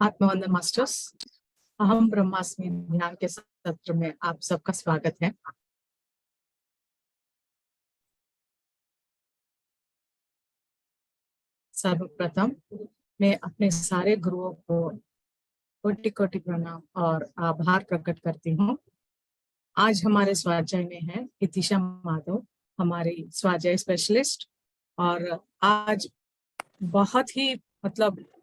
आत्मवंदन masters, अहम ब्रह्मास्मि ध्यान के सत्र में आप सबका स्वागत है। सर्वप्रथम मैं अपने सारे गुरुओं को कोटि कोटि प्रणाम और आभार प्रकट करती हूँ। आज हमारे स्वाध्याय में है इतिशा माधव, हमारी स्वाध्याय स्पेशलिस्ट, और आज बहुत ही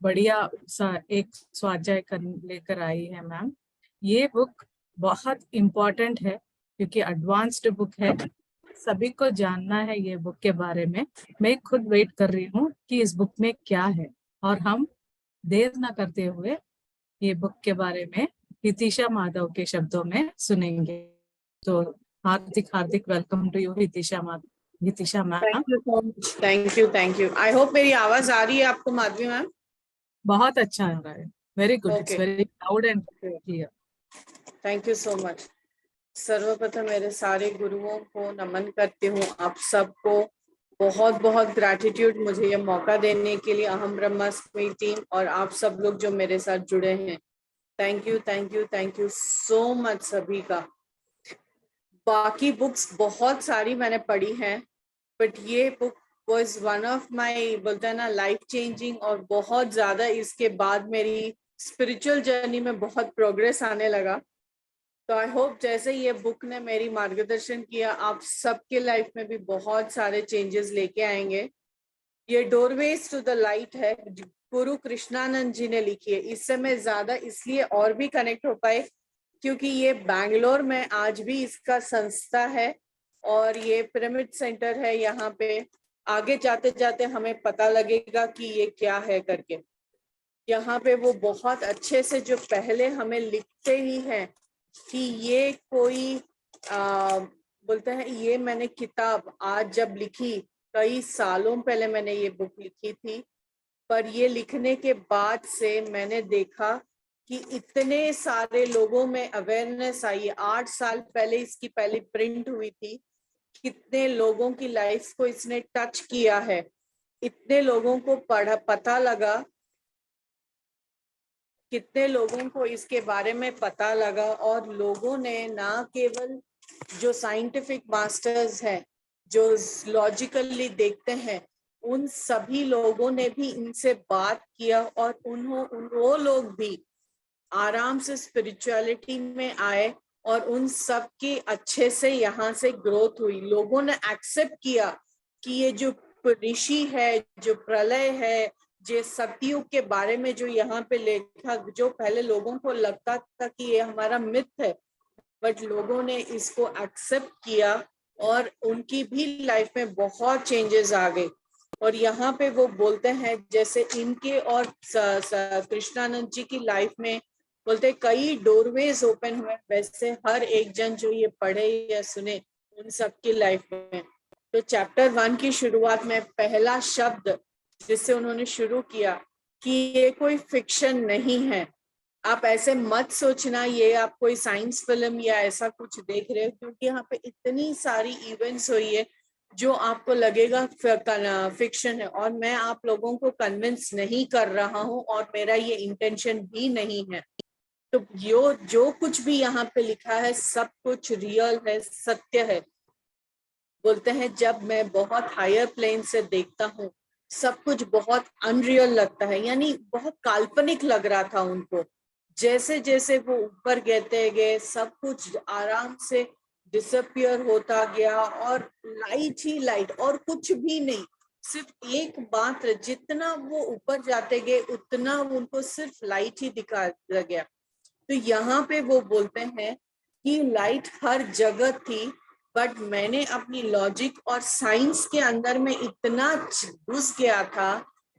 बढ़िया सा एक स्वाध्याय लेकर आई है मैम। ये बुक बहुत इम्पोर्टेंट है क्योंकि एडवांस्ड बुक है, सभी को जानना है ये बुक के बारे में। मैं खुद वेट कर रही हूँ कि इस बुक में क्या है, और हम देर न करते हुए ये बुक के बारे में हितिशा माधव के शब्दों में सुनेंगे। तो हार्दिक हार्दिक welcome to you Hitisha ma'am. Thank you. I hope मेरी आवाज आ रही है आपको माधवी मैम? बहुत अच्छा आ रहा है, very good, it's very loud and clear. Thank you so much. सर्वप्रथम मेरे सारे गुरुओं को नमन करती हूँ। आप सबको बहुत बहुत ग्रैटिट्यूड मुझे ये मौका देने के लिए, अहम ब्रह्मास्मि टीम और आप सब लोग जो मेरे साथ जुड़े हैं। थैंक यू सो मच सभी का। बाकी बुक्स बहुत सारी मैंने पढ़ी हैं, बट ये book was one of my बोलते हैं ना लाइफ चेंजिंग, और बहुत ज्यादा इसके बाद मेरी स्पिरिचुअल जर्नी में बहुत प्रोग्रेस आने लगा। तो आई होप जैसे ये बुक ने मेरी मार्गदर्शन किया, आप सबके लाइफ में भी बहुत सारे चेंजेस लेके आएंगे। ये डोरवेज टू द लाइट है, गुरु कृष्णानंद जी ने लिखी है। इससे मैं ज्यादा इसलिए और भी कनेक्ट हो पाए क्योंकि ये बैंगलोर में आज भी इसका संस्था है और ये पिरामिड सेंटर है। यहाँ पे आगे जाते जाते हमें पता लगेगा कि ये क्या है करके। यहाँ पे वो बहुत अच्छे से जो पहले हमें लिखते ही हैं कि ये कोई बोलते हैं, ये मैंने किताब आज जब लिखी, कई सालों पहले मैंने ये बुक लिखी थी, पर ये लिखने के बाद से मैंने देखा कि इतने सारे लोगों में अवेयरनेस आई। 8 साल पहले इसकी पहली प्रिंट हुई थी। कितने लोगों की लाइफ को इसने टच किया है, इतने लोगों को पता लगा, कितने लोगों को इसके बारे में पता लगा। और लोगों ने ना केवल जो साइंटिफिक मास्टर्स हैं, जो लॉजिकली देखते हैं, उन सभी लोगों ने भी इनसे बात किया और वो लोग भी आराम से स्पिरिचुअलिटी में आए और उन सब की अच्छे से यहाँ से ग्रोथ हुई। लोगों ने एक्सेप्ट किया कि ये जो ऋषि है, जो प्रलय है, जो सतयुग के बारे में जो यहाँ पे लिखा, जो पहले लोगों को लगता था कि ये हमारा मिथ है, बट लोगों ने इसको एक्सेप्ट किया और उनकी भी लाइफ में बहुत चेंजेस आ गए। और यहाँ पे वो बोलते हैं जैसे इनके और कृष्णानंद जी की लाइफ में बोलते कई डोरवेज ओपन हुए, वैसे हर एक जन जो ये पढ़े या सुने उन सबकी लाइफ में। तो चैप्टर 1 की शुरुआत में पहला शब्द जिससे उन्होंने शुरू किया कि ये कोई फिक्शन नहीं है। आप ऐसे मत सोचना ये आप कोई साइंस फिल्म या ऐसा कुछ देख रहे हो, क्योंकि यहाँ पे इतनी सारी इवेंट्स हुई है जो आपको लगेगा फिक्शन है। और मैं आप लोगों को कन्विंस नहीं कर रहा हूँ और मेरा ये इंटेंशन भी नहीं है। तो जो कुछ भी यहाँ पे लिखा है सब कुछ रियल है, सत्य है। बोलते हैं जब मैं बहुत हायर प्लेन से देखता हूँ सब कुछ बहुत अनरियल लगता है, यानी बहुत काल्पनिक लग रहा था उनको। जैसे जैसे वो ऊपर गए गए सब कुछ आराम से डिसअपियर होता गया और लाइट ही लाइट और कुछ भी नहीं। सिर्फ एक मात्र, जितना वो ऊपर जाते गए उतना उनको सिर्फ लाइट ही दिखा गया। तो यहाँ पे वो बोलते हैं कि लाइट हर जगह थी, बट मैंने अपनी लॉजिक और साइंस के अंदर में इतना घुस गया था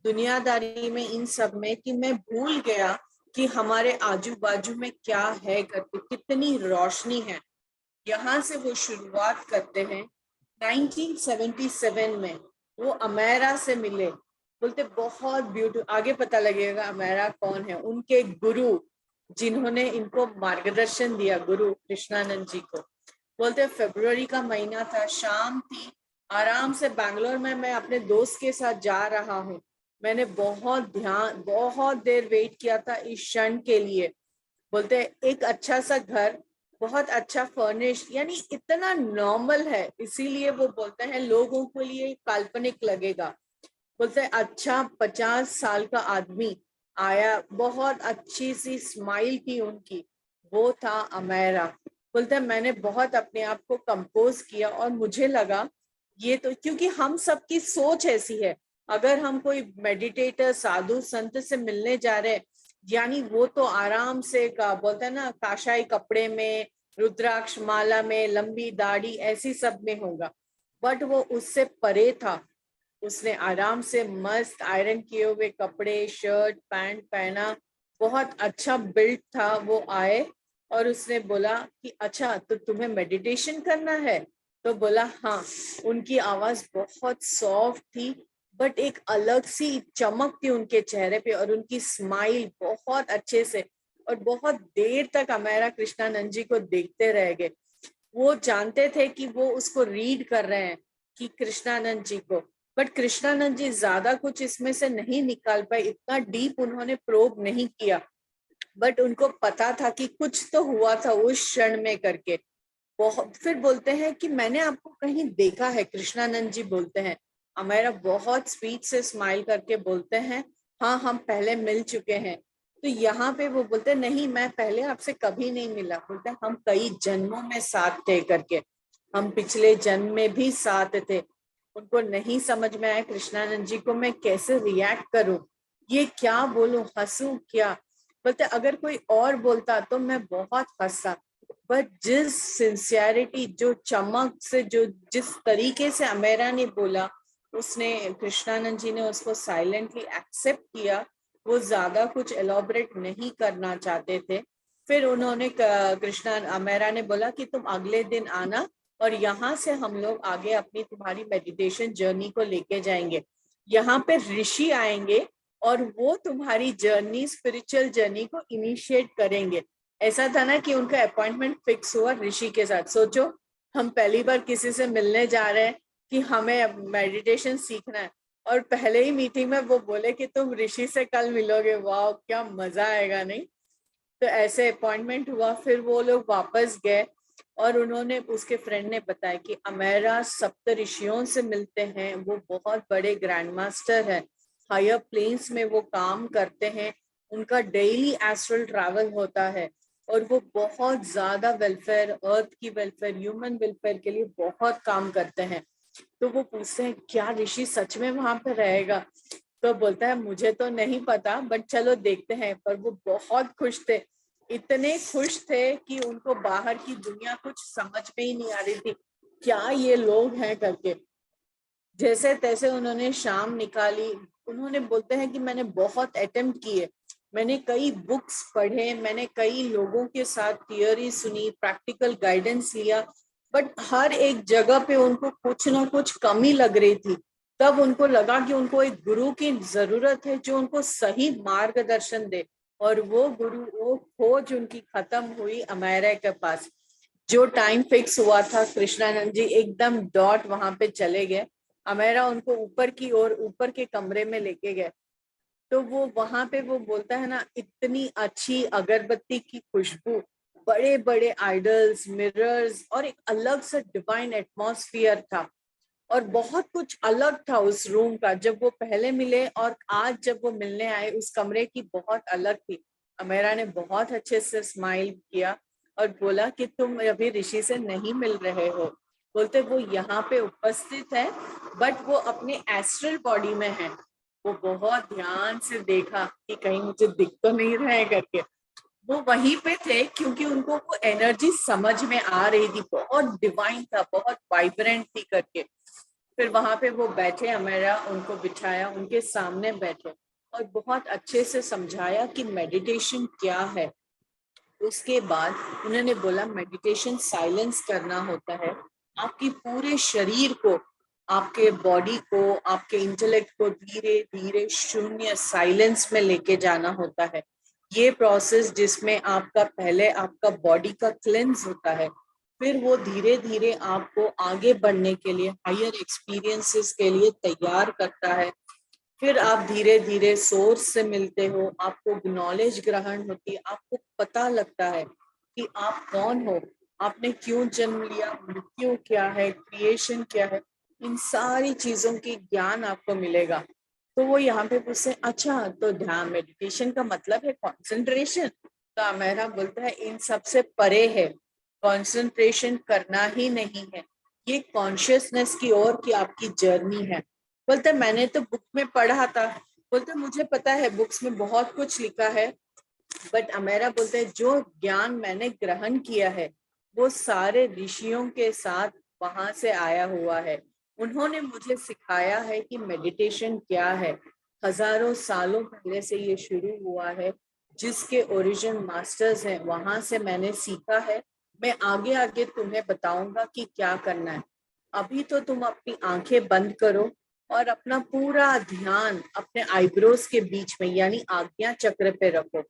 दुनियादारी में, इन सब में, कि मैं भूल गया कि हमारे आजू बाजू में क्या है करके, कितनी रोशनी है। यहाँ से वो शुरुआत करते हैं 1977 में वो अमेरा से मिले। बोलते बहुत ब्यूटीफुल, आगे पता लगेगा अमेरा कौन है। उनके गुरु जिन्होंने इनको मार्गदर्शन दिया, गुरु कृष्णानंद जी को। बोलते फरवरी का महीना था, शाम थी, आराम से बैंगलोर में मैं अपने दोस्त के साथ जा रहा हूँ। मैंने बहुत देर वेट किया था इस क्षण के लिए। बोलते हैं एक अच्छा सा घर, बहुत अच्छा फर्निश, यानी इतना नॉर्मल है, इसीलिए वो बोलते हैं लोगों के लिए काल्पनिक लगेगा। बोलते हैं अच्छा 50 साल का आदमी आया, बहुत अच्छी सी स्माइल थी उनकी, वो था अमेरा। बोलते हैं मैंने बहुत अपने आप को कंपोज किया और मुझे लगा ये तो, क्योंकि हम सबकी सोच ऐसी है, अगर हम कोई मेडिटेटर साधु संत से मिलने जा रहे हैं, यानी वो तो आराम से का बोलते हैं ना, काशाई कपड़े में, रुद्राक्ष माला में, लंबी दाढ़ी ऐसी सब में होगा, बट वो उससे परे था। उसने आराम से मस्त आयरन किए हुए कपड़े, शर्ट पैंट पहना, बहुत अच्छा बिल्ड था। वो आए और उसने बोला कि अच्छा तो तुम्हें मेडिटेशन करना है? तो बोला हाँ। उनकी आवाज बहुत सॉफ्ट थी, बट एक अलग सी चमक थी उनके चेहरे पे, और उनकी स्माइल बहुत अच्छे से। और बहुत देर तक अमेरा कृष्णानंद जी को देखते रह गए। वो जानते थे कि वो उसको रीड कर रहे हैं, कि कृष्णानंद जी को, बट कृष्णानंद जी ज्यादा कुछ इसमें से नहीं निकाल पाए, इतना डीप उन्होंने प्रोब नहीं किया, बट उनको पता था कि कुछ तो हुआ था उस क्षण में करके। बहुत फिर बोलते हैं कि मैंने आपको कहीं देखा है, कृष्णानंद जी बोलते हैं। अमेरा बहुत स्वीट से स्माइल करके बोलते हैं हाँ हम पहले मिल चुके हैं। तो यहाँ पे वो बोलते हैं नहीं, मैं पहले आपसे कभी नहीं मिला। बोलते हैं हम कई जन्मों में साथ थे करके, हम पिछले जन्म में भी साथ थे। उनको नहीं समझ में आया कृष्णानंद जी को मैं कैसे रिएक्ट करूं, ये क्या बोलूं, हंसू क्या। बोलते अगर कोई और बोलता तो मैं बहुत हंसता, बट जिस सिंसियरिटी, जो चमक से, जो जिस तरीके से अमेरा ने बोला, उसने कृष्णानंद जी ने उसको साइलेंटली एक्सेप्ट किया। वो ज्यादा कुछ एलोबरेट नहीं करना चाहते थे। फिर उन्होंने कृष्णा अमेरा ने बोला कि तुम अगले दिन आना, और यहाँ से हम लोग आगे अपनी तुम्हारी मेडिटेशन जर्नी को लेके जाएंगे। यहाँ पे ऋषि आएंगे और वो तुम्हारी जर्नी, स्पिरिचुअल जर्नी को इनिशिएट करेंगे। ऐसा था ना कि उनका अपॉइंटमेंट फिक्स हुआ ऋषि के साथ। सोचो हम पहली बार किसी से मिलने जा रहे हैं कि हमें मेडिटेशन सीखना है, और पहले ही मीटिंग में वो बोले कि तुम ऋषि से कल मिलोगे, वाह क्या मजा आएगा नहीं। तो ऐसे अपॉइंटमेंट हुआ, फिर वो लोग वापस गए, और उन्होंने, उसके फ्रेंड ने बताया कि अमेरा सप्त ऋषियों से मिलते हैं, वो बहुत बड़े ग्रैंड मास्टर है, हायर प्लेन्स में वो काम करते हैं, उनका डेली एस्ट्रल ट्रैवल होता है, और वो बहुत ज्यादा वेलफेयर, अर्थ की वेलफेयर, ह्यूमन वेलफेयर के लिए बहुत काम करते हैं। तो वो पूछते हैं क्या ऋषि सच में वहां पर रहेगा? तो बोलता है मुझे तो नहीं पता, बट चलो देखते हैं। पर वो बहुत खुश थे, इतने खुश थे कि उनको बाहर की दुनिया कुछ समझ में ही नहीं आ रही थी, क्या ये लोग हैं करके। जैसे तैसे उन्होंने शाम निकाली। उन्होंने बोलते हैं कि मैंने बहुत अटेम्प्ट किए, मैंने कई बुक्स पढ़े, मैंने कई लोगों के साथ थियोरी सुनी, प्रैक्टिकल गाइडेंस लिया, बट हर एक जगह पे उनको कुछ ना कुछ कमी लग रही थी। तब उनको लगा कि उनको एक गुरु की जरूरत है जो उनको सही मार्गदर्शन दे, और वो गुरु, वो खोज उनकी खत्म हुई अमेरा के पास। जो टाइम फिक्स हुआ था, कृष्णानंद जी एकदम डॉट वहां पे चले गए। अमेरा उनको ऊपर की ओर, ऊपर के कमरे में लेके गए। तो वो वहां पे वो बोलता है ना, इतनी अच्छी अगरबत्ती की खुशबू, बड़े बड़े आइडल्स, मिरर्स, और एक अलग सा डिवाइन एटमॉस्फियर था, और बहुत कुछ अलग था उस रूम का। जब वो पहले मिले और आज जब वो मिलने आए, उस कमरे की बहुत अलग थी। अमेरा ने बहुत अच्छे से स्माइल किया और बोला कि तुम अभी ऋषि से नहीं मिल रहे हो। बोलते वो यहाँ पे उपस्थित है, बट वो अपने एस्ट्रल बॉडी में है। वो बहुत ध्यान से देखा कि कहीं मुझे दिख तो नहीं रहे करके। वो वहीं पे थे क्योंकि उनको वो एनर्जी समझ में आ रही थी, बहुत डिवाइन था, बहुत वाइब्रेंट थी करके। फिर वहां पे वो बैठे, अमेरा उनको बिठाया, उनके सामने बैठे, और बहुत अच्छे से समझाया कि मेडिटेशन क्या है। उसके बाद उन्होंने बोला मेडिटेशन साइलेंस करना होता है, आपकी पूरे शरीर को, आपके बॉडी को, आपके इंटेलेक्ट को धीरे धीरे शून्य साइलेंस में लेके जाना होता है। ये प्रोसेस जिसमें आपका पहले आपका बॉडी का क्लेंस होता है, फिर वो धीरे धीरे आपको आगे बढ़ने के लिए, हायर एक्सपीरियंसेस के लिए तैयार करता है। फिर आप धीरे धीरे सोर्स से मिलते हो, आपको नॉलेज ग्रहण होती है, आपको पता लगता है कि आप कौन हो, आपने क्यों जन्म लिया, मृत्यु क्या है, क्रिएशन क्या है, इन सारी चीजों की ज्ञान आपको मिलेगा। तो वो यहाँ पे पूछते अच्छा तो ध्यान मेडिटेशन का मतलब है कंसंट्रेशन। तो मेरा बोलता है इन सबसे परे है, कंसंट्रेशन करना ही नहीं है, ये कॉन्शियसनेस की ओर की आपकी जर्नी है। बोलते मैंने तो बुक में पढ़ा था, बोलते मुझे पता है बुक्स में बहुत कुछ लिखा है, बट अमेरा बोलते हैं जो ज्ञान मैंने ग्रहण किया है वो सारे ऋषियों के साथ वहां से आया हुआ है। उन्होंने मुझे सिखाया है कि मेडिटेशन क्या है, हजारों सालों पहले से ये शुरू हुआ है, जिसके ओरिजिन मास्टर्स हैं वहां से मैंने सीखा है। मैं आगे आगे तुम्हें बताऊंगा कि क्या करना है। अभी तो तुम अपनी आंखें बंद करो और अपना पूरा ध्यान अपने आईब्रोज के बीच में यानी आज्ञा चक्र पे रखो।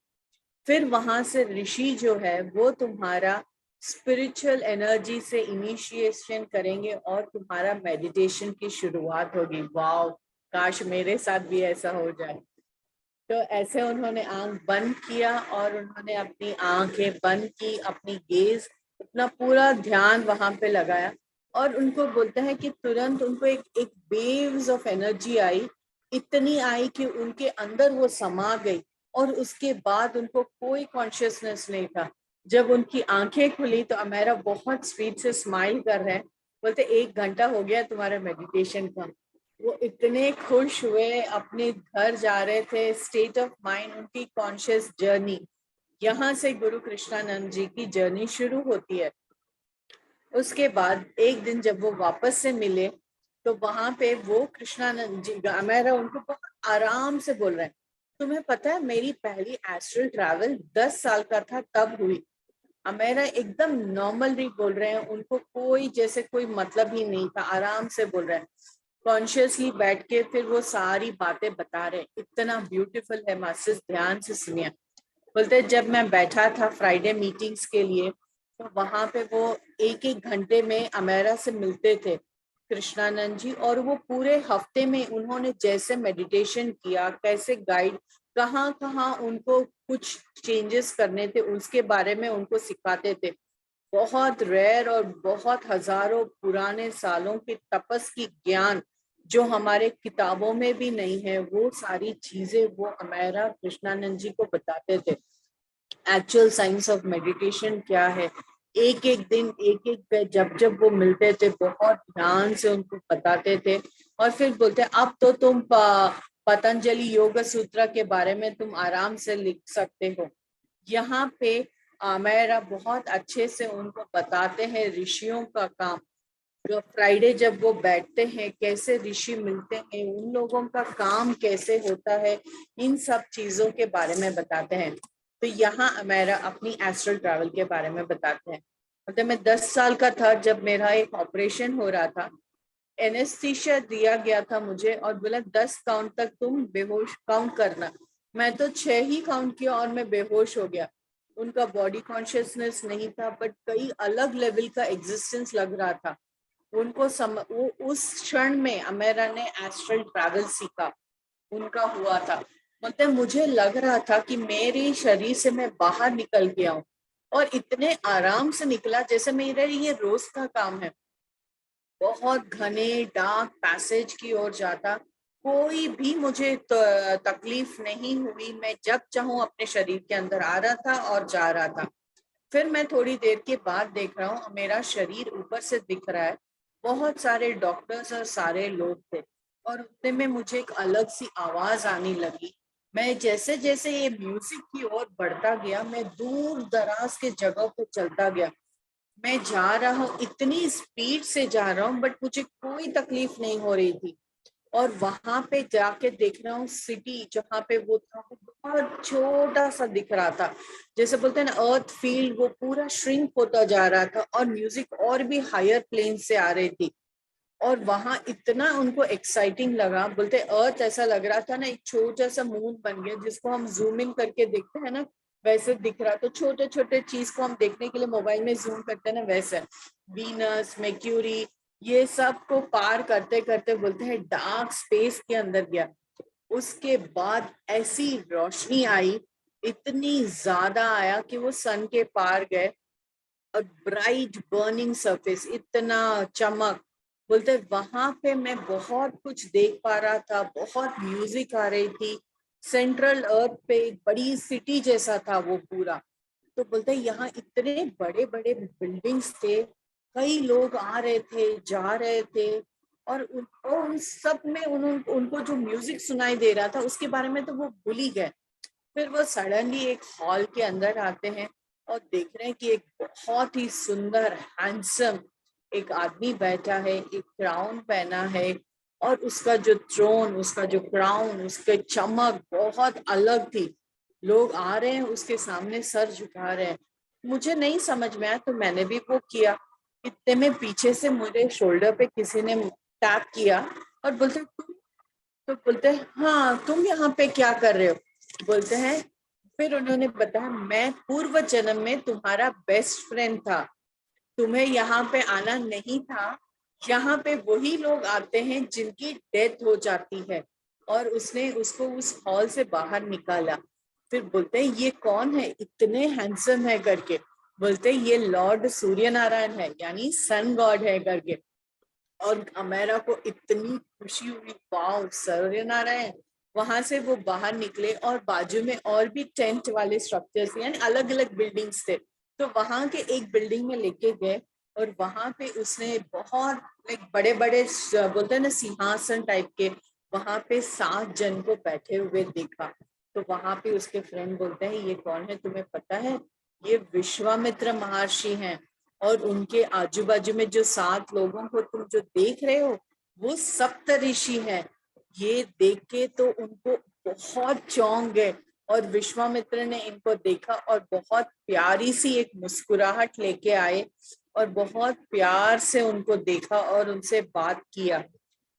फिर वहां से ऋषि जो है वो तुम्हारा स्पिरिचुअल एनर्जी से इनिशिएशन करेंगे और तुम्हारा मेडिटेशन की शुरुआत होगी। वाओ, काश मेरे साथ भी ऐसा हो जाए। तो ऐसे उन्होंने आंख बंद किया और उन्होंने अपनी आंखें बंद की, अपनी गेज, अपना पूरा ध्यान वहां पे लगाया और उनको बोलते हैं कि तुरंत उनको एक एक वेव्स ऑफ एनर्जी आई, इतनी आई कि उनके अंदर वो समा गई और उसके बाद उनको कोई कॉन्शियसनेस नहीं था। जब उनकी आंखें खुली तो अमेरा बहुत स्वीट से स्माइल कर रहे हैं, बोलते 1 घंटा हो गया तुम्हारे मेडिटेशन का। वो इतने खुश हुए, अपने घर जा रहे थे, स्टेट ऑफ माइंड उनकी कॉन्शियस जर्नी। यहाँ से गुरु कृष्णानंद जी की जर्नी शुरू होती है। उसके बाद एक दिन जब वो वापस से मिले तो वहां पे वो कृष्णानंद जी मेरा उनको बहुत आराम से बोल रहे हैं, तुम्हें पता है मेरी पहली एस्ट्रल ट्रैवल 10 साल का था तब हुई। मेरा एकदम नॉर्मली बोल रहे हैं, उनको कोई जैसे कोई मतलब ही नहीं था, आराम से बोल रहे हैं, कॉन्शियसली बैठ के फिर वो सारी बातें बता रहे हैं। इतना ब्यूटीफुल है मास्टर्स, ध्यान से सुनिए। बोलते जब मैं बैठा था फ्राइडे मीटिंग्स के लिए तो वहां पे वो एक एक घंटे में अमेरा से मिलते थे कृष्णानंद जी, और वो पूरे हफ्ते में उन्होंने जैसे मेडिटेशन किया, कैसे गाइड, कहाँ कहाँ उनको कुछ चेंजेस करने थे उसके बारे में उनको सिखाते थे। बहुत रेयर और बहुत हजारों पुराने सालों के तपस की ज्ञान जो हमारे किताबों में भी नहीं है, वो सारी चीजें वो अमेरा कृष्णानंद जी को बताते थे। एक्चुअल साइंस ऑफ मेडिटेशन क्या है, एक एक दिन एक एक पे जब जब वो मिलते थे बहुत ध्यान से उनको बताते थे। और फिर बोलते अब तो तुम पतंजलि योग सूत्र के बारे में तुम आराम से लिख सकते हो। यहाँ पे मेरा बहुत अच्छे से उनको बताते हैं ऋषियों का काम। जो फ्राइडे जब वो बैठते हैं कैसे ऋषि मिलते हैं, उन लोगों का काम कैसे होता है, इन सब चीजों के बारे में बताते हैं। तो यहाँ मेरा अपनी एस्ट्रल ट्रैवल के बारे में बताते हैं। मतलब मैं 10 साल का था जब मेरा एक ऑपरेशन हो रहा था, एनेस्थीसिया दिया गया था मुझे और बोला 10 काउंट तक तुम बेहोश काउंट करना। मैं तो 6 ही काउंट किया और मैं बेहोश हो गया। उनका बॉडी कॉन्शियसनेस नहीं था बट कई अलग लेवल का एग्जिस्टेंस लग रहा था उनको। वो उस क्षण में अमेरा ने एस्ट्रल ट्रैवल सीखा, उनका हुआ था। मतलब मुझे लग रहा था कि मेरे शरीर से मैं बाहर निकल गया हूँ और इतने आराम से निकला जैसे मेरा ये रोज का काम है। बहुत घने डार्क पैसेज की ओर जाता, कोई भी मुझे तकलीफ नहीं हुई, मैं जब चाहूं अपने शरीर के अंदर आ रहा था और जा रहा था। फिर मैं थोड़ी देर के बाद देख रहा हूँ मेरा शरीर ऊपर से दिख रहा है, बहुत सारे डॉक्टर्स और सारे लोग थे और उतने में मुझे एक अलग सी आवाज आने लगी। मैं जैसे जैसे ये म्यूजिक की ओर बढ़ता गया मैं दूर दराज के जगह पे चलता गया। मैं जा रहा हूँ, इतनी स्पीड से जा रहा हूँ बट मुझे कोई तकलीफ नहीं हो रही थी। और वहां पे जाके देख रहा हूँ सिटी जहाँ पे वो था वो बहुत छोटा सा दिख रहा था, जैसे बोलते हैं ना अर्थ फील्ड, वो पूरा श्रिंक होता जा रहा था और म्यूजिक और भी हायर प्लेन से आ रही थी। और वहां इतना उनको एक्साइटिंग लगा, बोलते अर्थ ऐसा लग रहा था ना एक छोटा सा मून बन गया, जिसको हम जूम इन करके देखते हैं ना वैसे दिख रहा। तो छोटे छोटे चीज को हम देखने के लिए मोबाइल में जूम करते हैं ना, वैसे वीनस, mercury, ये सब को पार करते करते बोलते हैं डार्क स्पेस के अंदर गया। उसके बाद ऐसी रोशनी आई, इतनी ज्यादा आया कि वो सन के पार गए, और ब्राइट बर्निंग सरफेस, इतना चमक। बोलते वहां पे मैं बहुत कुछ देख पा रहा था, बहुत म्यूजिक आ रही थी, सेंट्रल अर्थ पे एक बड़ी सिटी जैसा था वो पूरा। तो बोलते यहाँ इतने बड़े बड़े बिल्डिंग्स थे, कई लोग आ रहे थे जा रहे थे, और उन सब में उनको जो म्यूजिक सुनाई दे रहा था उसके बारे में तो वो भूल ही गए। फिर वो सडनली एक हॉल के अंदर आते हैं और देख रहे हैं कि एक बहुत ही सुंदर हैंडसम एक आदमी बैठा है, एक क्राउन पहना है, और उसका जो थ्रोन, उसका जो क्राउन, उसके चमक बहुत अलग थी। लोग आ रहे हैं उसके सामने सर झुका रहे हैं। मुझे नहीं समझ में आया तो मैंने भी वो किया। इतने में पीछे से मेरे शोल्डर पे किसी ने टैप किया और बोलते तुम, तो बोलते हैं हाँ तुम यहाँ पे क्या कर रहे हो? बोलते हैं, फिर उन्होंने बताया मैं पूर्व जन्म में तुम्हारा बेस्ट फ्रेंड था, तुम्हें यहाँ पे आना नहीं था। यहाँ पे वही लोग आते हैं जिनकी डेथ हो जाती है, और उसने उसको उस हॉल से बाहर निकाला। फिर बोलते हैं ये कौन है, इतने हैंडसम है करके। बोलते हैं ये लॉर्ड सूर्य नारायण है, यानी सन गॉड है करके। और अमेरा को इतनी खुशी हुई, वाओ सूर्य नारायण। वहां से वो बाहर निकले और बाजू में और भी टेंट वाले स्ट्रक्चर्स यानी अलग अलग बिल्डिंग्स थे, तो वहां के एक बिल्डिंग में लेके गए, और वहां पे उसने बहुत लाइक बड़े बड़े बोलते हैं ना सिंहासन टाइप के, वहां पे 7 जन को बैठे हुए देखा। तो वहां पे उसके फ्रेंड बोलते हैं ये कौन है तुम्हें पता है? ये विश्वामित्र महर्षि हैं, और उनके आजू बाजू में जो 7 लोगों को तुम जो देख रहे हो वो सप्त ऋषि हैं। ये देख के तो उनको बहुत चौंक गए, और विश्वामित्र ने इनको देखा और बहुत प्यारी सी एक मुस्कुराहट लेके आए, और बहुत प्यार से उनको देखा और उनसे बात किया।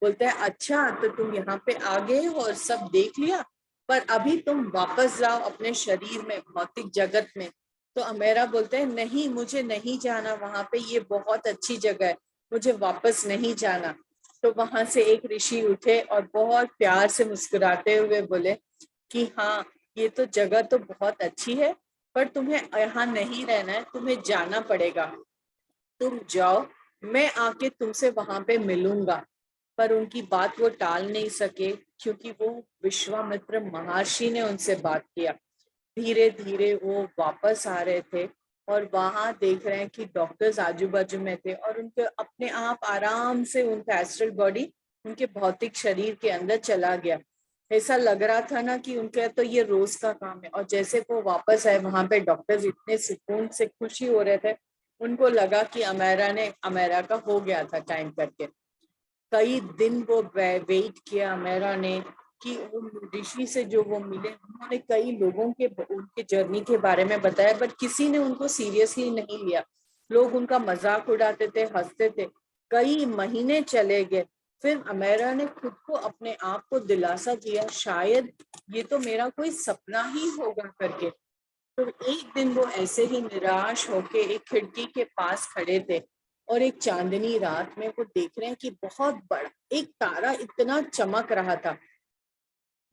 बोलते हैं अच्छा तो तुम यहाँ पे आ गए हो और सब देख लिया, पर अभी तुम वापस जाओ अपने शरीर में, भौतिक जगत में। तो अमेरा बोलते हैं नहीं मुझे नहीं जाना वहां पे, ये बहुत अच्छी जगह है, मुझे वापस नहीं जाना। तो वहां से एक ऋषि उठे और बहुत प्यार से मुस्कुराते हुए बोले कि हाँ ये तो जगह तो बहुत अच्छी है, पर तुम्हें यहाँ नहीं रहना है, तुम्हें जाना पड़ेगा, तुम जाओ, मैं आके तुमसे वहां पे मिलूंगा। पर उनकी बात वो टाल नहीं सके, क्योंकि वो विश्वामित्र महर्षि ने उनसे बात किया। धीरे धीरे वो वापस आ रहे थे, और वहां देख रहे हैं कि डॉक्टर्स आजू बाजू में थे, और उनके अपने आप आराम से उनका एस्ट्रल बॉडी उनके भौतिक शरीर के अंदर चला गया। ऐसा लग रहा था ना कि उनका तो ये रोज का काम है। और जैसे वो वापस आए वहां पे डॉक्टर्स इतने सुकून से खुशी हो रहे थे, उनको लगा कि अमेरा का हो गया था टाइम करके। कई दिन वो वेट किया अमेरा ने कि उन ऋषि से जो वो मिले, उन्होंने कई लोगों के उनके जर्नी के बारे में बताया, बट किसी ने उनको सीरियसली नहीं लिया। लोग उनका मजाक उड़ाते थे, हंसते थे। कई महीने चले गए, फिर अमेरा ने खुद को अपने आप को दिलासा दिया शायद ये तो मेरा कोई सपना ही होगा करके। तो एक दिन वो ऐसे ही निराश होके एक खिड़की के पास खड़े थे, और एक चांदनी रात में वो देख रहे हैं कि बहुत बड़ा एक तारा इतना चमक रहा था।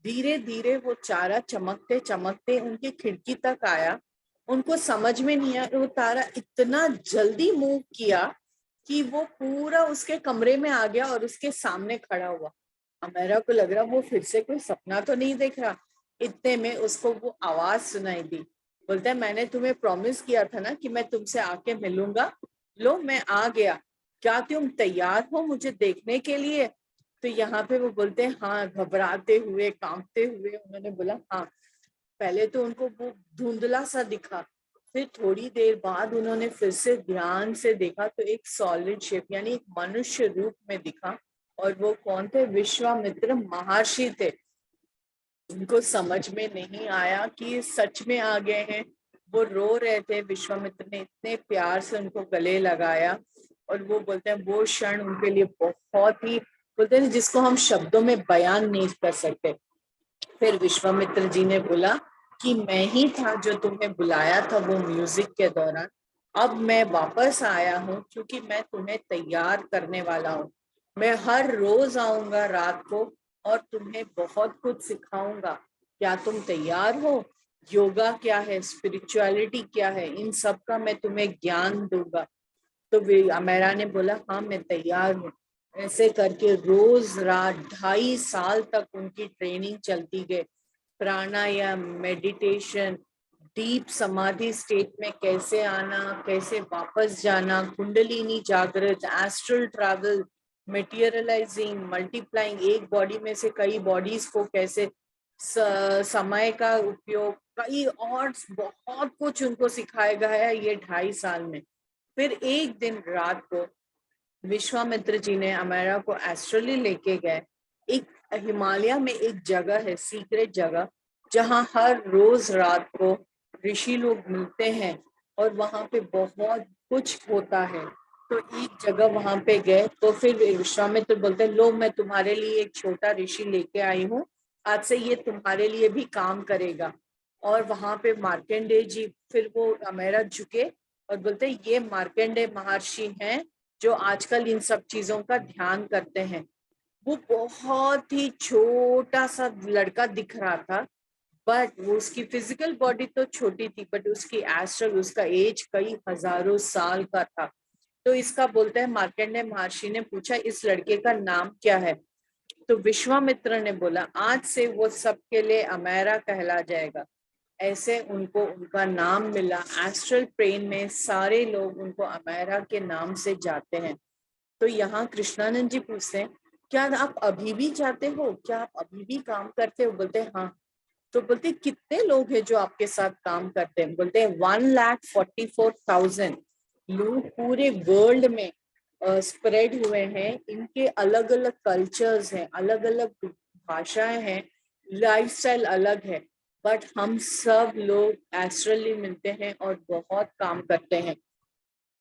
धीरे धीरे वो तारा चमकते चमकते उनकी खिड़की तक आया। उनको समझ में नहीं आया, वो तारा इतना जल्दी मूव किया कि वो पूरा उसके कमरे में आ गया और उसके सामने खड़ा हुआ। अमेरा को लग रहा वो फिर से कोई सपना तो नहीं देख रहा। इतने में उसको वो आवाज सुनाई दी। बोलता है मैंने तुम्हें प्रॉमिस किया था ना कि मैं तुमसे आके मिलूंगा, लो मैं आ गया, क्या तुम तैयार हो मुझे देखने के लिए? तो यहाँ पे वो बोलते हैं हाँ, घबराते हुए कांपते हुए उन्होंने बोला हाँ। पहले तो उनको वो धुंधला सा दिखा, फिर थोड़ी देर बाद उन्होंने फिर से ध्यान से देखा तो एक सॉलिड शेप यानी एक मनुष्य रूप में दिखा। और वो कौन थे? विश्वामित्र महर्षि थे। उनको समझ में नहीं आया कि सच में आ गए हैं। वो रो रहे थे, विश्वामित्र ने इतने प्यार से उनको गले लगाया, और वो बोलते हैं वो क्षण उनके लिए बहुत ही, बोलते हैं जिसको हम शब्दों में बयान नहीं कर सकते। फिर विश्वामित्र जी ने बोला कि मैं ही था जो तुम्हें बुलाया था वो म्यूजिक के दौरान। अब मैं वापस आया हूँ क्योंकि मैं तुम्हें तैयार करने वाला हूँ। मैं हर रोज आऊंगा रात को, और तुम्हें बहुत कुछ सिखाऊंगा। क्या तुम तैयार हो? योगा क्या है, स्पिरिचुअलिटी क्या है, इन सब का मैं तुम्हें ज्ञान दूंगा। तो अमेरा ने बोला हाँ मैं तैयार हूँ। ऐसे करके रोज रात 2.5 साल तक उनकी ट्रेनिंग चलती गई। प्राणायाम, मेडिटेशन, डीप समाधि स्टेट में कैसे आना, कैसे वापस जाना, कुंडलिनी जागृत, एस्ट्रल ट्रैवल, मटेरियलाइजिंग, मल्टीप्लाइंग, एक बॉडी में से कई बॉडीज को कैसे, समय का उपयोग, कई और बहुत कुछ उनको सिखाया गया है ये 2.5 साल में। फिर एक दिन रात को विश्वामित्र जी ने अमेरा को एस्ट्रली लेके गए। एक हिमालय में एक जगह है, सीक्रेट जगह, जहाँ हर रोज रात को ऋषि लोग मिलते हैं और वहां पे बहुत कुछ होता है। तो एक जगह वहां पे गए तो फिर विश्वामित्र बोलते हैं, लो मैं तुम्हारे लिए एक छोटा ऋषि लेके आई हूँ, आज से ये तुम्हारे लिए भी काम करेगा। और वहां पे मार्कंडेय जी, फिर वो अमेरा झुके और बोलते ये मार्कंडेय महर्षि हैं जो आजकल इन सब चीजों का ध्यान करते हैं। वो बहुत ही छोटा सा लड़का दिख रहा था, बट वो उसकी फिजिकल बॉडी तो छोटी थी, बट उसकी एस्ट्रल, उसका एज कई हजारों साल का था। तो इसका बोलते हैं, मार्कंडेय महर्षि ने पूछा इस लड़के का नाम क्या है? तो विश्वामित्र ने बोला आज से वो सबके लिए अमेरा कहला जाएगा। ऐसे उनको उनका नाम मिला। एस्ट्रल प्लेन में सारे लोग उनको अमेरा के नाम से जाते हैं। तो यहाँ कृष्णानंद जी पूछते हैं, क्या आप अभी भी जाते हो, क्या आप अभी भी काम करते हो? बोलते हैं हाँ। तो बोलते हैं कितने लोग हैं जो आपके साथ काम करते हैं? बोलते हैं 1,44,000 लोग पूरे वर्ल्ड में स्प्रेड हुए हैं। इनके अलग अलग कल्चर्स हैं, अलग अलग भाषाएं हैं, लाइफस्टाइल अलग है, बट हम सब लोग एस्ट्रली मिलते हैं और बहुत काम करते हैं।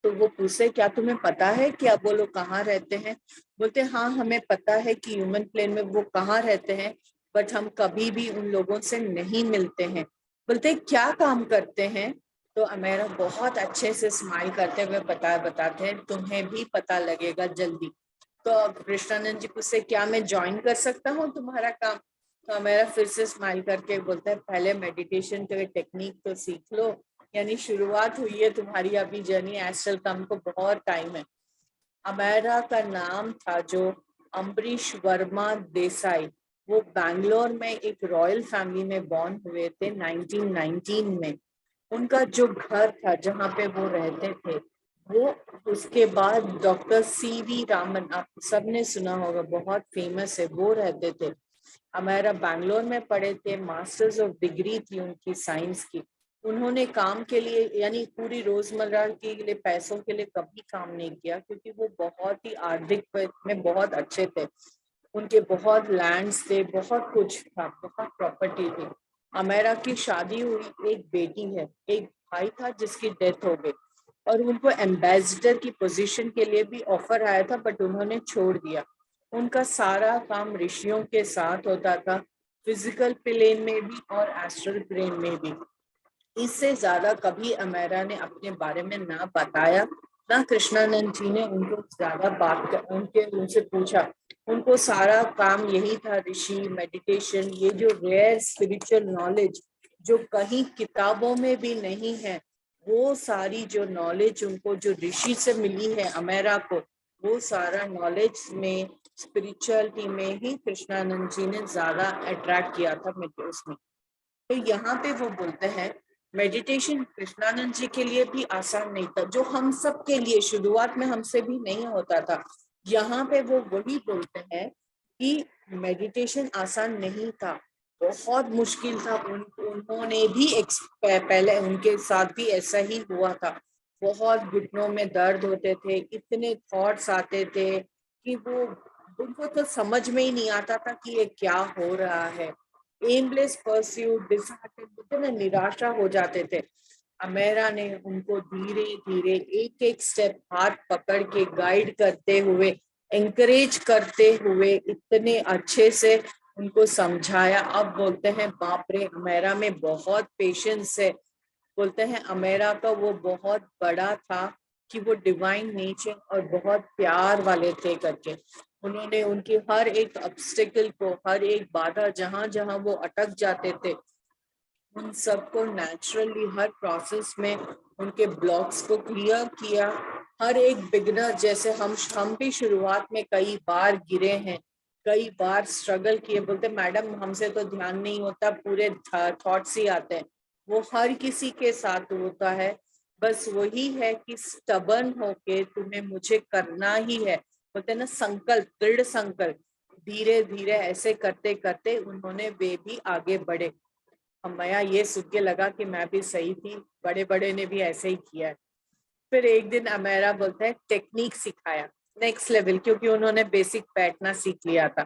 तो वो पूछे क्या तुम्हें पता है कि अब वो लोग कहाँ रहते हैं? बोलते हाँ हमें पता है कि ह्यूमन प्लेन में वो कहाँ रहते हैं, बट हम कभी भी उन लोगों से नहीं मिलते हैं। बोलते क्या काम करते हैं? तो अमेरा बहुत अच्छे से स्माइल करते हुए बताते हैं तुम्हें भी पता लगेगा जल्दी। तो कृष्णानंद जी पूछते क्या मैं ज्वाइन कर सकता हूँ तुम्हारा काम? तो अमेरा फिर से स्माइल करके बोलता है पहले मेडिटेशन के टेक्निक तो सीख लो, यानी शुरुआत हुई है तुम्हारी अभी जर्नी, एस्ट्रल काम को बहुत टाइम है। अमेरा का नाम था जो अम्बरीश वर्मा देसाई। वो बैंगलोर में एक रॉयल फैमिली में बॉर्न हुए थे 1919 में। उनका जो घर था जहाँ पे वो रहते थे, वो उसके बाद डॉक्टर सीवी रामन, आप सबने सुना होगा, बहुत फेमस है, वो रहते थे। अमेरा बैंगलोर में पढ़े थे, मास्टर्स ऑफ डिग्री थी उनकी साइंस की। उन्होंने काम के लिए, यानी पूरी रोजमर्रा के लिए पैसों के लिए कभी काम नहीं किया, क्योंकि वो बहुत ही आर्थिक में बहुत अच्छे थे। उनके बहुत लैंड्स थे, बहुत कुछ था, बहुत प्रॉपर्टी थी। अमेरा की शादी हुई, एक बेटी है, एक भाई था जिसकी डेथ हो गई, और उनको एम्बेसडर की पोजीशन के लिए भी ऑफर आया था, बट उन्होंने छोड़ दिया। उनका सारा काम ऋषियों के साथ होता था, फिजिकल प्लेन में भी और एस्ट्रल प्लेन में भी। इससे ज्यादा कभी अमेरा ने अपने बारे में ना बताया, ना कृष्णानंद जी ने उनको ज्यादा बात कर, उनसे पूछा। उनको सारा काम यही था, ऋषि, मेडिटेशन, ये जो रेयर स्पिरिचुअल नॉलेज जो कहीं किताबों में भी नहीं है, वो सारी जो नॉलेज उनको जो ऋषि से मिली है अमेरा को, वो सारा नॉलेज में, स्पिरिचुअलिटी में ही कृष्णानंद जी ने ज्यादा अट्रैक्ट किया था उसमें। तो यहाँ पे वो बोलते हैं मेडिटेशन कृष्णानंद जी के लिए भी आसान नहीं था, जो हम सब के लिए शुरुआत में हमसे भी नहीं होता था। यहाँ पे वो वही बोलते हैं कि मेडिटेशन आसान नहीं था, बहुत मुश्किल था। उन्होंने भी पहले उनके साथ भी ऐसा ही हुआ था। बहुत घुटनों में दर्द होते थे, इतने थॉट्स आते थे कि वो उनको तो समझ में ही नहीं आता था कि ये क्या हो रहा है। एमलेस परस्यूट, डिसहार्टेड, निराशा हो जाते थे। अमेरा ने उनको धीरे धीरे एक एक स्टेप हाथ पकड़ के गाइड करते हुए, एंकरेज करते हुए इतने अच्छे से उनको समझाया। अब बोलते हैं बाप रे, अमेरा में बहुत पेशेंस है। बोलते हैं अमेरा का वो बहुत बड़ा था कि वो डिवाइन नेचर और बहुत प्यार वाले थे करके। उन्होंने उनकी हर एक ऑब्स्टिकल को, हर एक बाधा जहां जहां वो अटक जाते थे, उन सबको नेचुरली हर प्रोसेस में उनके ब्लॉक्स को क्लियर किया। हर एक बिगनर जैसे हम भी शुरुआत में कई बार गिरे हैं, कई बार स्ट्रगल किए, बोलते मैडम हमसे तो ध्यान नहीं होता, पूरे थॉट्स ही आते हैं। वो हर किसी के साथ होता है, बस वही है कि स्टबर्न होके तुम्हें मुझे करना ही है, बोलते ना संकल्प, दृढ़ संकल्प। धीरे धीरे ऐसे करते करते उन्होंने वे भी आगे बढ़े। अम्मया ये सुन के लगा कि मैं भी सही थी, बड़े बड़े ने भी ऐसे ही किया है। फिर एक दिन अमेरा बोलता है टेक्निक सिखाया नेक्स्ट लेवल, क्योंकि उन्होंने बेसिक बैठना सीख लिया था।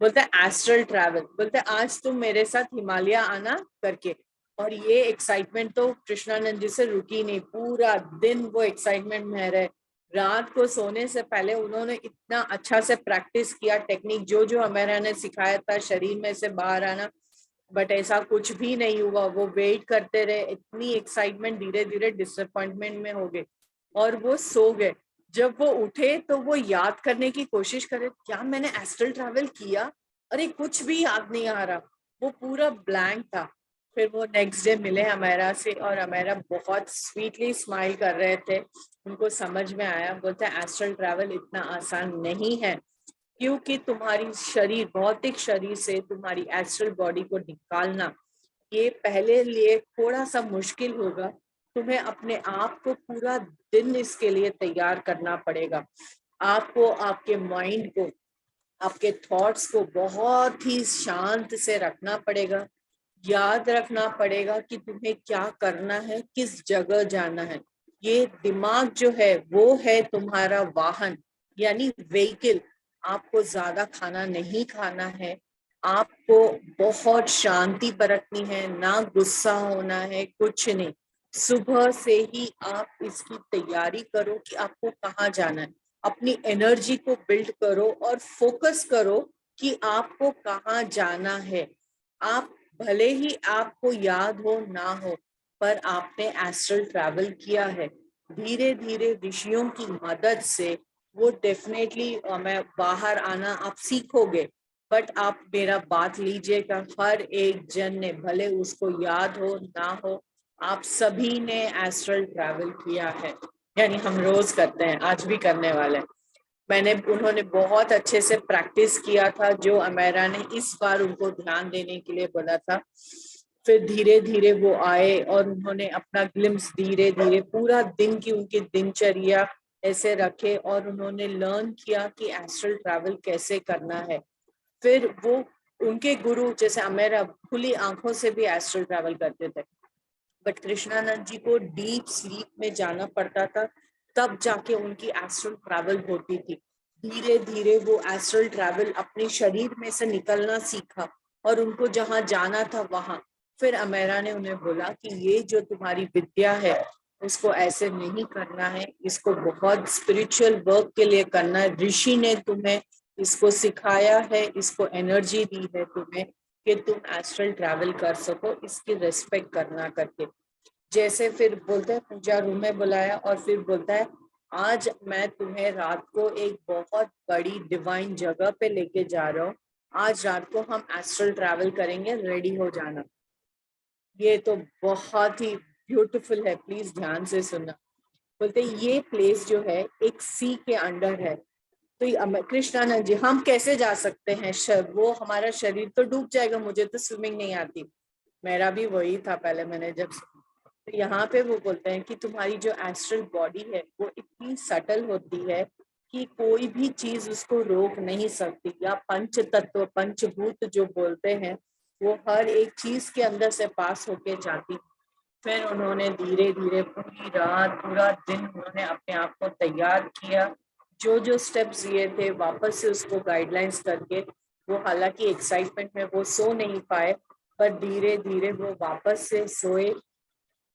बोलता है एस्ट्रल ट्रैवल, बोलते आज तुम मेरे साथ हिमालय आना करके। और ये एक्साइटमेंट तो कृष्णानंद जी से रुकी नहीं, पूरा दिन वो एक्साइटमेंट में रहे। रात को सोने से पहले उन्होंने इतना अच्छा से प्रैक्टिस किया टेक्निक, जो जो अमेरा ने सिखाया था शरीर में से बाहर आना, बट ऐसा कुछ भी नहीं हुआ। वो वेट करते रहे, इतनी एक्साइटमेंट, धीरे धीरे डिसअपॉइंटमेंट में हो गए और वो सो गए। जब वो उठे तो वो याद करने की कोशिश करे, क्या मैंने एस्ट्रल ट्रैवल किया? अरे कुछ भी याद नहीं आ रहा, वो पूरा ब्लैंक था। फिर वो नेक्स्ट डे मिले अमेरा से और अमेरा बहुत स्वीटली स्माइल कर रहे थे। उनको समझ में आया, बोलते एस्ट्रल ट्रैवल इतना आसान नहीं है, क्योंकि तुम्हारी शरीर, भौतिक शरीर से तुम्हारी एस्ट्रल बॉडी को निकालना ये पहले लिए थोड़ा सा मुश्किल होगा। तुम्हें अपने आप को पूरा दिन इसके लिए तैयार करना पड़ेगा। आपको आपके माइंड को, आपके थॉट्स को बहुत ही शांत से रखना पड़ेगा। याद रखना पड़ेगा कि तुम्हें क्या करना है, किस जगह जाना है। ये दिमाग जो है वो है तुम्हारा वाहन, यानी व्हीकल। आपको ज्यादा खाना नहीं खाना है, आपको बहुत शांति बरतनी है, ना गुस्सा होना है, कुछ नहीं। सुबह से ही आप इसकी तैयारी करो कि आपको कहाँ जाना है। अपनी एनर्जी को बिल्ड करो और फोकस करो कि आपको कहाँ जाना है। आप भले ही आपको याद हो ना हो, पर आपने एस्ट्रल ट्रैवल किया है। धीरे धीरे ऋषियों की मदद से वो डेफिनेटली मैं बाहर आना आप सीखोगे। बट आप मेरा बात लीजिएगा, हर एक जन ने, भले उसको याद हो ना हो, आप सभी ने एस्ट्रल ट्रैवल किया है। यानी हम रोज करते हैं, आज भी करने वाले हैं। उन्होंने बहुत अच्छे से प्रैक्टिस किया था, जो अमेरा ने इस बार उनको ध्यान देने के लिए बोला था। फिर धीरे धीरे वो आए और उन्होंने अपना ग्लिम्स धीरे धीरे पूरा दिन की उनकी दिनचर्या ऐसे रखे और उन्होंने लर्न किया कि एस्ट्रल ट्रैवल कैसे करना है। फिर वो उनके गुरु जैसे अमेरा खुली आंखों से भी एस्ट्रल ट्रैवल करते थे, बट कृष्णानंद जी को डीप स्लीप में जाना पड़ता था, तब जाके उनकी एस्ट्रल ट्रैवल होती थी। धीरे धीरे वो एस्ट्रल ट्रैवल अपने शरीर में से निकलना सीखा और उनको जहां जाना था वहां। फिर अमेरा ने उन्हें बोला कि ये जो तुम्हारी विद्या है उसको ऐसे नहीं करना है, इसको बहुत स्पिरिचुअल वर्क के लिए करना है। ऋषि ने तुम्हें इसको सिखाया है, इसको एनर्जी दी है तुम्हें कि तुम एस्ट्रल ट्रैवल कर सको, इसकी रिस्पेक्ट करना करके। जैसे फिर बोलता है पूजा रूम में बुलाया और फिर बोलता है आज मैं तुम्हें रात को एक बहुत बड़ी डिवाइन जगह पे लेके जा रहा हूँ, आज रात को हम एस्ट्रल ट्रैवल करेंगे, रेडी हो जाना। ये तो बहुत ही ब्यूटीफुल है, प्लीज ध्यान से सुनना। बोलते ये प्लेस जो है एक सी के अंडर है। तो कृष्णानंद जी हम कैसे जा सकते हैं? वो हमारा शरीर तो डूब जाएगा, मुझे तो स्विमिंग नहीं आती। मेरा भी वही था पहले, मैंने जब तो यहाँ पे वो बोलते हैं कि तुम्हारी जो एस्ट्रल बॉडी है वो इतनी सटल होती है कि कोई भी चीज उसको रोक नहीं सकती, या पंच तत्व, पंचभूत जो बोलते हैं, वो हर एक चीज के अंदर से पास होके जाती। फिर उन्होंने धीरे धीरे पूरी रात पूरा दिन उन्होंने अपने आप को तैयार किया, जो जो स्टेप्स लिए थे वापस से उसको गाइडलाइंस करके। वो हालांकि एक्साइटमेंट में वो सो नहीं पाए, पर धीरे धीरे वो वापस से सोए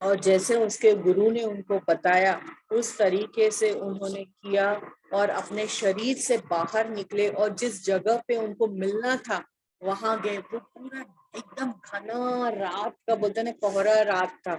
और जैसे उसके गुरु ने उनको बताया उस तरीके से उन्होंने किया और अपने शरीर से बाहर निकले और जिस जगह पे उनको मिलना था वहां गए। वो पूरा एकदम घना रात का, बोलते ना कोहरा रात था,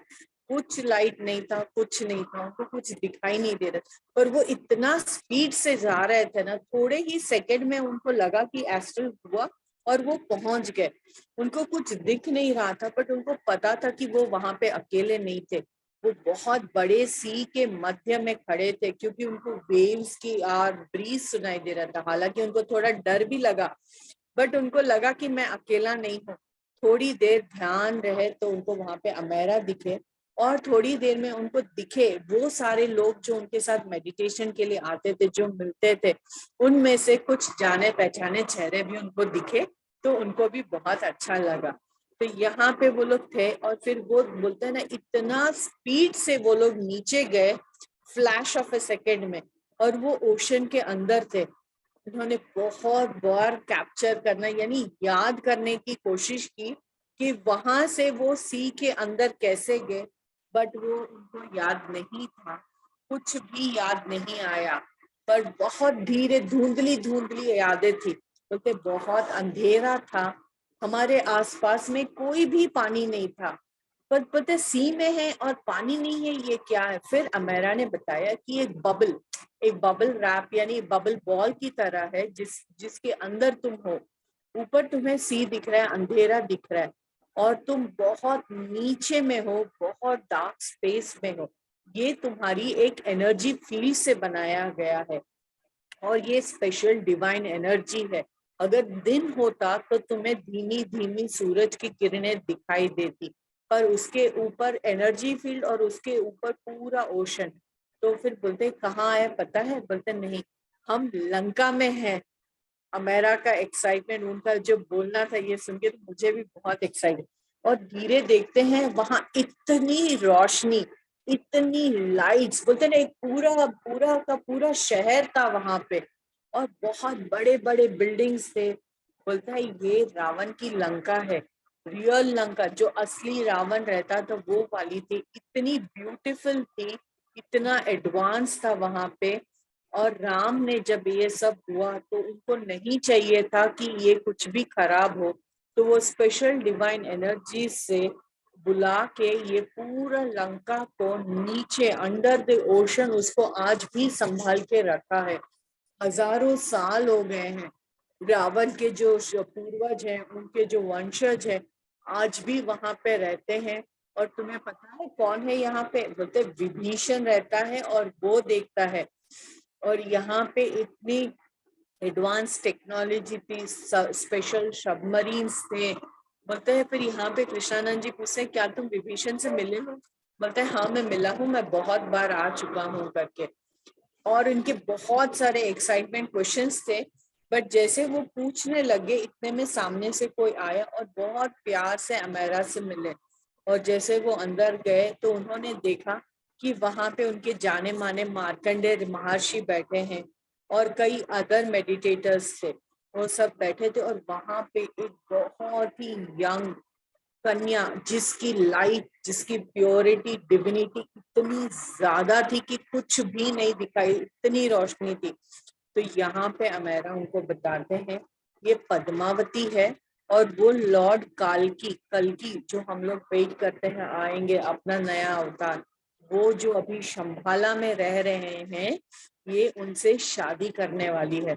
कुछ लाइट नहीं था, कुछ नहीं था, उनको कुछ दिखाई नहीं दे रहा, पर वो इतना स्पीड से जा रहे थे ना, थोड़े ही सेकंड में उनको लगा कि एस्ट्रल हुआ और वो पहुंच गए। उनको कुछ दिख नहीं रहा था, बट उनको पता था कि वो वहां पे अकेले नहीं थे, वो बहुत बड़े सी के मध्य में खड़े थे, क्योंकि उनको वेव्स की और ब्रीज सुनाई दे रहा था। हालांकि उनको थोड़ा डर भी लगा, बट उनको लगा कि मैं अकेला नहीं हूँ। थोड़ी देर ध्यान रहे तो उनको वहां पे अमेरा दिखे, और थोड़ी देर में उनको दिखे वो सारे लोग जो उनके साथ मेडिटेशन के लिए आते थे, जो मिलते थे, उनमें से कुछ जाने पहचाने चेहरे भी उनको दिखे, तो उनको भी बहुत अच्छा लगा। तो यहाँ पे वो लोग थे, और फिर वो बोलते हैं ना, इतना स्पीड से वो लोग नीचे गए, फ्लैश ऑफ ए सेकेंड में, और वो ओशन के अंदर थे। उन्होंने बहुत बार कैप्चर करना, यानी याद करने की कोशिश की कि वहां से वो सी के अंदर कैसे गए, बट वो उनको याद नहीं था, कुछ भी याद नहीं आया। पर बहुत धीरे, धुंधली धुंधली यादें थी, क्योंकि बहुत अंधेरा था, हमारे आसपास में कोई भी पानी नहीं था। पर पता सी में है और पानी नहीं है, ये क्या है? फिर अमेरा ने बताया कि एक बबल रैप यानी बबल बॉल की तरह है, जिसके अंदर तुम हो। ऊपर तुम्हें सी दिख रहा है, अंधेरा दिख रहा है, और तुम बहुत नीचे में हो, बहुत डार्क स्पेस में हो। ये तुम्हारी एक एनर्जी फील्ड से बनाया गया है, और ये स्पेशल डिवाइन एनर्जी है। अगर दिन होता तो तुम्हें धीमी धीमी सूरज की किरणें दिखाई देती, पर उसके ऊपर एनर्जी फील्ड और उसके ऊपर पूरा ओशन। तो फिर बोलते कहाँ है पता है? बोलते नहीं, हम लंका में हैं। अमेरा का एक्साइटमेंट, उनका जो बोलना था, ये सुन के तो मुझे भी बहुत एक्साइटेड। और धीरे देखते हैं वहां इतनी रोशनी, इतनी लाइट्स, बोलते ना एक पूरा पूरा का पूरा शहर था वहां पे, और बहुत बड़े बड़े बिल्डिंग्स थे। बोलता है ये रावण की लंका है, रियल लंका, जो असली रावण रहता था वो वाली थी। इतनी ब्यूटीफुल थी, इतना एडवांस था वहां पे। और राम ने जब ये सब हुआ तो उनको नहीं चाहिए था कि ये कुछ भी खराब हो, तो वो स्पेशल डिवाइन एनर्जी से बुला के ये पूरा लंका को नीचे अंडर द ओशन उसको आज भी संभाल के रखा है। हजारों साल हो गए हैं। रावण के जो पूर्वज हैं, उनके जो वंशज हैं, आज भी वहां पे रहते हैं। और तुम्हें पता है कौन है यहाँ पे? बोलते विभीषण रहता है और वो देखता है। और यहाँ पे इतनी एडवांस टेक्नोलॉजी थी, स्पेशल सबमरीन्स थे। बोलते हैं फिर यहाँ पे कृष्णानंद जी पूछते क्या तुम विभीषण से मिले हो? बोलते हैं हाँ मैं मिला हूँ, मैं बहुत बार आ चुका हूँ करके। और इनके बहुत सारे एक्साइटमेंट क्वेश्चंस थे, बट जैसे वो पूछने लगे इतने में सामने से कोई आया और बहुत प्यार से अमेरा से मिले। और जैसे वो अंदर गए तो उन्होंने देखा कि वहां पे उनके जाने माने मार्कंडेय महर्षि बैठे हैं, और कई अदर मेडिटेटर्स थे, वो सब बैठे थे। और वहां पे एक बहुत ही यंग कन्या, जिसकी लाइट, जिसकी प्योरिटी, डिविनिटी इतनी ज्यादा थी कि कुछ भी नहीं दिखाई, इतनी रोशनी थी। तो यहाँ पे अमेरा उनको बताते हैं ये पद्मावती है, और वो लॉर्ड कल्कि जो हम लोग वेट करते हैं आएंगे अपना नया अवतार, वो जो अभी शंभाला में रह रहे हैं, ये उनसे शादी करने वाली है।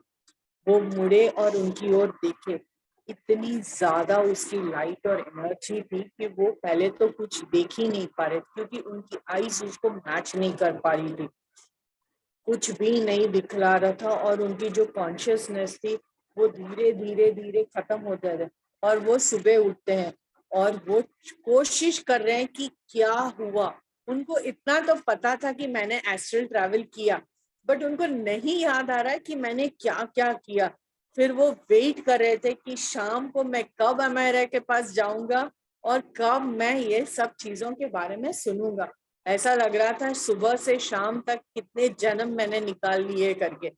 वो मुड़े और उनकी ओर देखे, इतनी ज्यादा उसकी लाइट और एनर्जी थी कि वो पहले तो कुछ देख ही नहीं पा रहे, क्योंकि उनकी आईज उसको मैच नहीं कर पा रही थी, कुछ भी नहीं दिखला रहा था। और उनकी जो कॉन्शियसनेस थी वो धीरे धीरे धीरे खत्म होते रहे। और वो सुबह उठते हैं और वो कोशिश कर रहे हैं कि क्या हुआ। उनको इतना तो पता था कि मैंने एस्ट्रल ट्रैवल किया, बट उनको नहीं याद आ रहा है कि मैंने क्या क्या किया। फिर वो वेट कर रहे थे कि शाम को मैं कब अमेरा के पास जाऊंगा और कब मैं ये सब चीजों के बारे में सुनूंगा। ऐसा लग रहा था सुबह से शाम तक कितने जन्म मैंने निकाल लिए करके।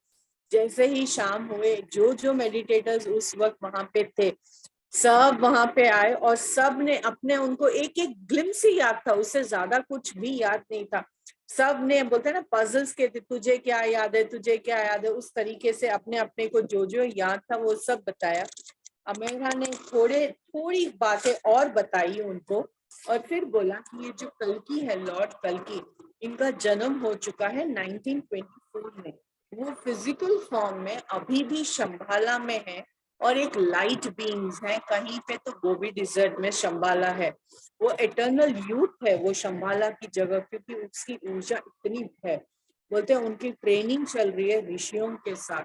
जैसे ही शाम हुए, जो जो मेडिटेटर्स उस वक्त वहां पे थे, सब वहां पे आए, और सब ने अपने, उनको एक एक ग्लिम्स ही याद था, उससे ज्यादा कुछ भी याद नहीं था। सब ने, बोलते ना पजल्स के थे, तुझे क्या याद है, तुझे क्या याद है, उस तरीके से अपने अपने को जो जो याद था वो सब बताया। अमेरा ने थोड़ी बातें और बताई उनको, और फिर बोला कि ये जो कल्कि है, लॉर्ड कल्कि, इनका जन्म हो चुका है 1924 में। वो फिजिकल फॉर्म में अभी भी शंबाला में है और एक लाइट बीइंग्स है, कहीं पे तो गोबी डिजर्ट में शंबाला है। वो एटर्नल यूथ है वो शंबाला की जगह, क्योंकि उसकी ऊर्जा इतनी है। बोलते हैं उनकी ट्रेनिंग चल रही है ऋषियों के साथ।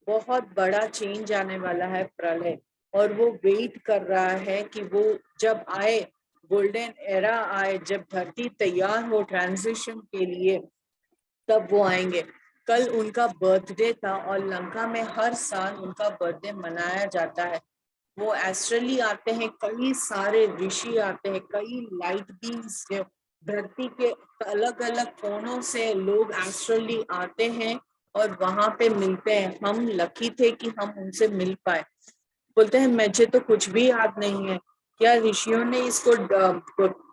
बहुत बड़ा चेंज आने वाला है प्रलय, और वो वेट कर रहा है कि वो जब आए, गोल्डन एरा आए, जब धरती तैयार हो ट्रांजिशन के लिए, तब वो आएंगे। कल उनका बर्थडे था और लंका में हर साल उनका बर्थडे मनाया जाता है। वो एस्ट्रली आते हैं, कई सारे ऋषि आते हैं, कई लाइट बीइंग्स धरती के अलग अलग कोनों से लोग एस्ट्रली आते हैं और वहां पे मिलते हैं। हम लकी थे कि हम उनसे मिल पाए। बोलते हैं मुझे तो कुछ भी याद नहीं है। क्या ऋषियों ने इसको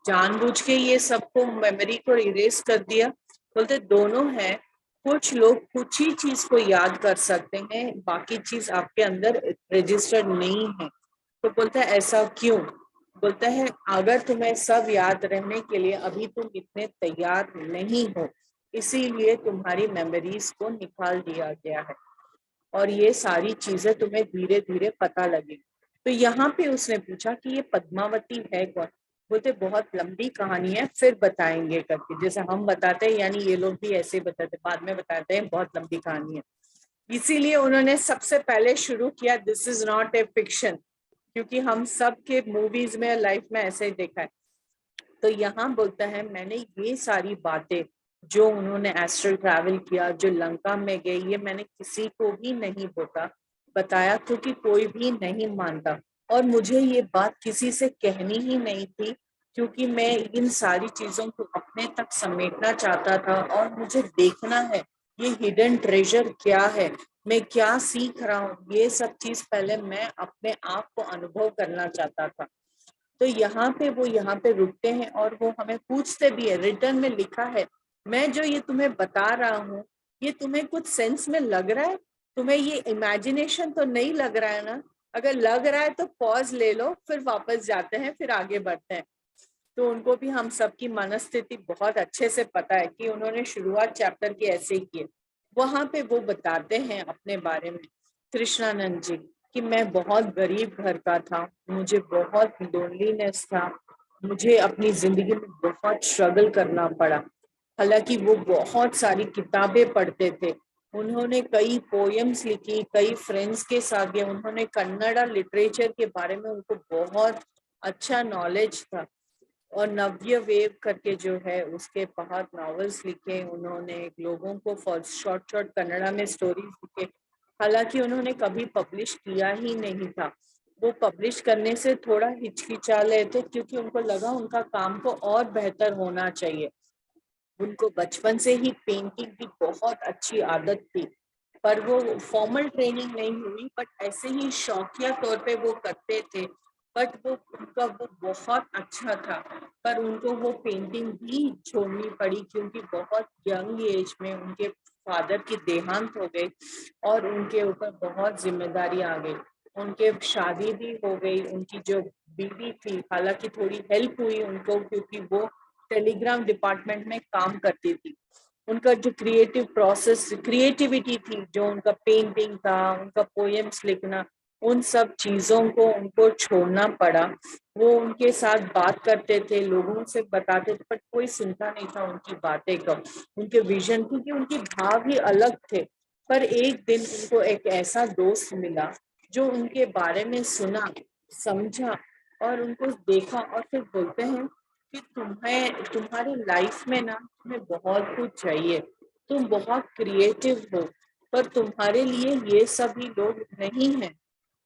जानबूझ के ये सबको मेमोरी को इरेज कर दिया? बोलते दोनों है। कुछ लोग कुछ ही चीज को याद कर सकते हैं, बाकी चीज आपके अंदर रजिस्टर्ड नहीं है। तो बोलता है ऐसा क्यों? बोलता है अगर तुम्हें सब याद रहने के लिए अभी तुम इतने तैयार नहीं हो, इसीलिए तुम्हारी मेमोरीज को निकाल दिया गया है और ये सारी चीजें तुम्हें धीरे धीरे पता लगेगी। तो यहाँ पे उसने पूछा कि ये पद्मावती है कौन? बोलते बहुत लंबी कहानी है, फिर बताएंगे करके, जैसे हम बताते हैं, यानी ये लोग भी ऐसे बताते, बाद में बताते हैं बहुत लंबी कहानी है। इसीलिए उन्होंने सबसे पहले शुरू किया this is not a fiction, क्योंकि हम सब के मूवीज में, लाइफ में ऐसे ही देखा है। तो यहाँ बोलता है मैंने ये सारी बातें जो उन्होंने एस्ट्रल ट्रैवल किया, जो लंका में गए, ये मैंने किसी को भी नहीं बताया, क्योंकि कोई भी नहीं मानता। और मुझे ये बात किसी से कहनी ही नहीं थी, क्योंकि मैं इन सारी चीजों को अपने तक समेटना चाहता था और मुझे देखना है ये हिडन ट्रेजर क्या है, मैं क्या सीख रहा हूँ, ये सब चीज पहले मैं अपने आप को अनुभव करना चाहता था। तो यहाँ पे वो यहाँ पे रुकते हैं और वो हमें पूछते भी है, रिटर्न में लिखा है, मैं जो ये तुम्हें बता रहा हूँ ये तुम्हें कुछ सेंस में लग रहा है? तुम्हें ये इमेजिनेशन तो नहीं लग रहा है ना? अगर लग रहा है तो पॉज ले लो, फिर वापस जाते हैं, फिर आगे बढ़ते हैं। तो उनको भी हम सबकी मनस्थिति बहुत अच्छे से पता है कि उन्होंने शुरुआत चैप्टर की ऐसे ही की। वहां पे वो बताते हैं अपने बारे में, कृष्णानंद जी, कि मैं बहुत गरीब घर का था, मुझे बहुत लोनलीनेस था, मुझे अपनी जिंदगी में बहुत स्ट्रगल करना पड़ा। हालांकि वो बहुत सारी किताबें पढ़ते थे, उन्होंने कई पोएम्स लिखी, कई फ्रेंड्स के साथ गए, उन्होंने कन्नड़ा लिटरेचर के बारे में उनको बहुत अच्छा नॉलेज था। और नव्य वेव करके जो है उसके बहुत नॉवेल्स लिखे उन्होंने, लोगों को शॉर्ट शॉर्ट कन्नड़ा में स्टोरीज लिखे। हालांकि उन्होंने कभी पब्लिश किया ही नहीं था, वो पब्लिश करने से थोड़ा हिचकिचा रहे थे, क्योंकि उनको लगा उनका काम को और बेहतर होना चाहिए। उनको बचपन से ही पेंटिंग की बहुत अच्छी आदत थी, पर वो फॉर्मल ट्रेनिंग नहीं हुई, बट ऐसे ही शौकिया तौर पे वो करते थे। बट वो उनका वो बहुत अच्छा था, पर उनको वो पेंटिंग भी छोड़नी पड़ी, क्योंकि बहुत यंग एज में उनके फादर की देहांत हो गई और उनके ऊपर बहुत जिम्मेदारी आ गई। उनके शादी भी हो गई, उनकी जो बीवी थी, हालांकि थोड़ी हेल्प हुई उनको, क्योंकि वो टेलीग्राम डिपार्टमेंट में काम करती थी। उनका जो क्रिएटिव प्रोसेस, क्रिएटिविटी थी, जो उनका पेंटिंग था, उनका पोएम्स लिखना, उन सब चीजों को उनको छोड़ना पड़ा। वो उनके साथ बात करते थे, लोगों से बताते थे, पर कोई सुनता नहीं था उनकी बातें का, उनके विजन, क्योंकि उनके भाव ही अलग थे। पर एक दिन उनको एक ऐसा दोस्त मिला जो उनके बारे में सुना, समझा और उनको देखा, और फिर बोलते हैं कि तुम्हारी लाइफ में ना तुम्हें बहुत कुछ चाहिए, तुम बहुत क्रिएटिव हो, पर तुम्हारे लिए ये सभी लोग नहीं है,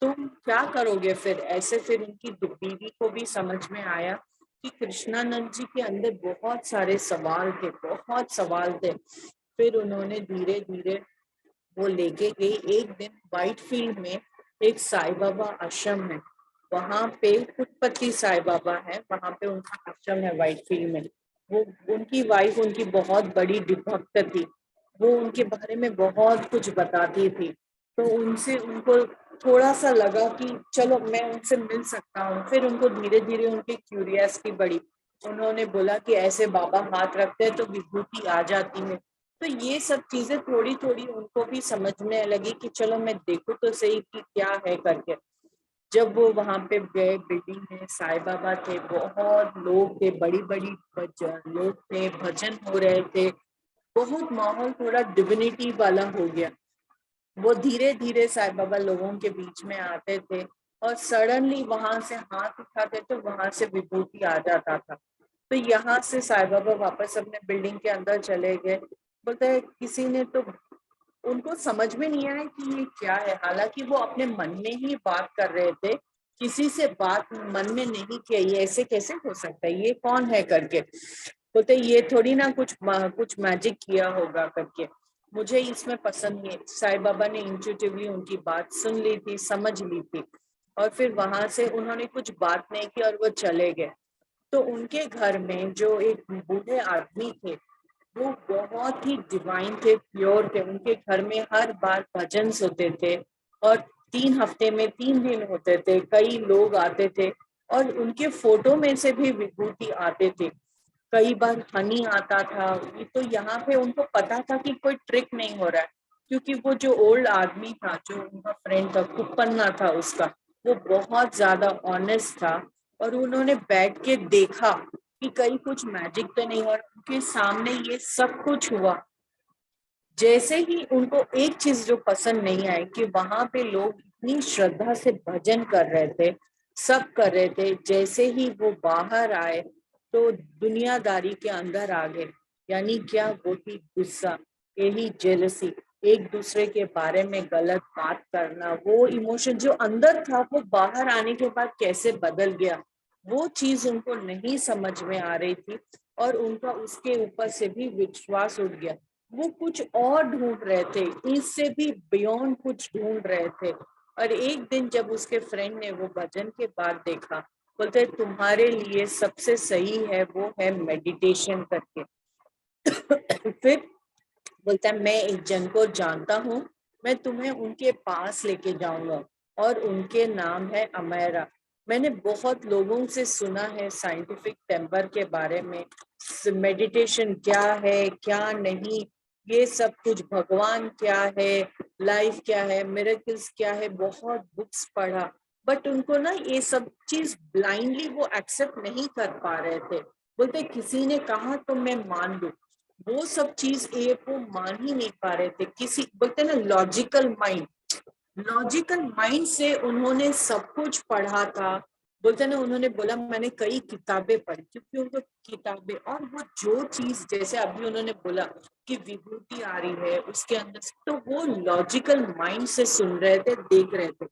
तुम क्या करोगे फिर ऐसे? फिर उनकी बीवी को भी समझ में आया कि कृष्णानंद जी के अंदर बहुत सारे सवाल थे, बहुत सवाल थे। फिर उन्होंने धीरे धीरे वो लेके गई। एक दिन व्हाइट फील्ड में एक साईं बाबा आश्रम है, वहां पे पुटपति साईं बाबा है, वहां पे उनका आश्रम है व्हाइट फील्ड में। वो उनकी वाइफ उनकी बहुत बड़ी भक्त थी, वो उनके बारे में बहुत कुछ बताती थी। तो उनसे उनको थोड़ा सा लगा कि चलो मैं उनसे मिल सकता हूँ। फिर उनको धीरे धीरे उनकी क्यूरियोसिटी बढ़ी, उन्होंने बोला कि ऐसे बाबा हाथ रखते हैं तो विभूति आ जाती है। तो ये सब चीजें थोड़ी थोड़ी उनको भी समझने लगी कि चलो मैं देखूं तो सही कि क्या है करके। जब वो वहां पे गए, बिल्डिंग में साईं बाबा थे, बहुत लोग थे, बड़ी बड़ी लोग थे, भजन हो रहे थे, बहुत माहौल थोड़ा डिविनिटी वाला हो गया। वो धीरे धीरे साईं बाबा लोगों के बीच में आते थे और सडनली वहां से हाथ उठाते तो वहां से विभूति आ जाता था। तो यहाँ से साईं बाबा वापस अपने बिल्डिंग के अंदर चले गए। बोलते हैं किसी ने तो, उनको समझ में नहीं आया कि ये क्या है, हालांकि वो अपने मन में ही बात कर रहे थे, किसी से बात मन में नहीं किया, ये ऐसे कैसे हो सकता है, ये कौन है करके। बोलते ये थोड़ी ना कुछ मैजिक किया होगा करके, मुझे इसमें पसंद नहीं है। साईं बाबा ने इंट्यूटिवली उनकी बात सुन ली थी, समझ ली थी, और फिर वहां से उन्होंने कुछ बात नहीं की और वो चले गए। तो उनके घर में जो एक बूढ़े आदमी थे, वो बहुत ही डिवाइन थे, प्योर थे। उनके घर में हर बार भजन होते थे और 3 हफ्ते में 3 दिन होते थे, कई लोग आते थे और उनके फोटो में से भी विभूति आते थे। कई बार हनी आता था। तो यहाँ पे उनको पता था कि कोई ट्रिक नहीं हो रहा है, क्योंकि वो जो ओल्ड आदमी था, जो उनका फ्रेंड था, कुप्पन्ना था उसका, वो बहुत ज्यादा ऑनेस्ट था। और उन्होंने बैठ के देखा कि कहीं कुछ मैजिक तो नहीं हो रहा, उनके सामने ये सब कुछ हुआ। जैसे ही उनको एक चीज जो पसंद नहीं आई कि वहां पे लोग इतनी श्रद्धा से भजन कर रहे थे, सब कर रहे थे, जैसे ही वो बाहर आए तो दुनियादारी के अंदर आ गए। यानी क्या, वो ही गुस्सा, यही जेलसी, एक दूसरे के बारे में गलत बात करना, वो इमोशन जो अंदर था वो बाहर आने के बाद कैसे बदल गया, वो चीज उनको नहीं समझ में आ रही थी। और उनका उसके ऊपर से भी विश्वास उठ गया। वो कुछ और ढूंढ रहे थे, इससे भी बियॉन्ड कुछ ढूंढ रहे थे। और एक दिन जब उसके फ्रेंड ने वो भजन के बाद देखा, बोलते तुम्हारे लिए सबसे सही है वो है मेडिटेशन करके। फिर बोलता है मैं एक जन को जानता हूँ, मैं तुम्हें उनके पास लेके जाऊंगा, और उनके नाम है अमेरा। मैंने बहुत लोगों से सुना है साइंटिफिक टेम्पर के बारे में, मेडिटेशन क्या है क्या नहीं, ये सब कुछ, भगवान क्या है, लाइफ क्या है, मिरेकल्स क्या है, बहुत बुक्स पढ़ा। बट उनको ना ये सब चीज ब्लाइंडली वो एक्सेप्ट नहीं कर पा रहे थे। बोलते किसी ने कहा तो मैं मान लूं, वो सब चीज ये वो मान ही नहीं पा रहे थे। किसी बोलते ना लॉजिकल माइंड, लॉजिकल माइंड से उन्होंने सब कुछ पढ़ा था। बोलते ना, उन्होंने बोला मैंने कई किताबें पढ़ी, क्योंकि उनको किताबें, और वो जो चीज जैसे अभी उन्होंने बोला कि विभूति आ रही है उसके अंदर से, तो वो लॉजिकल माइंड से सुन रहे थे, देख रहे थे।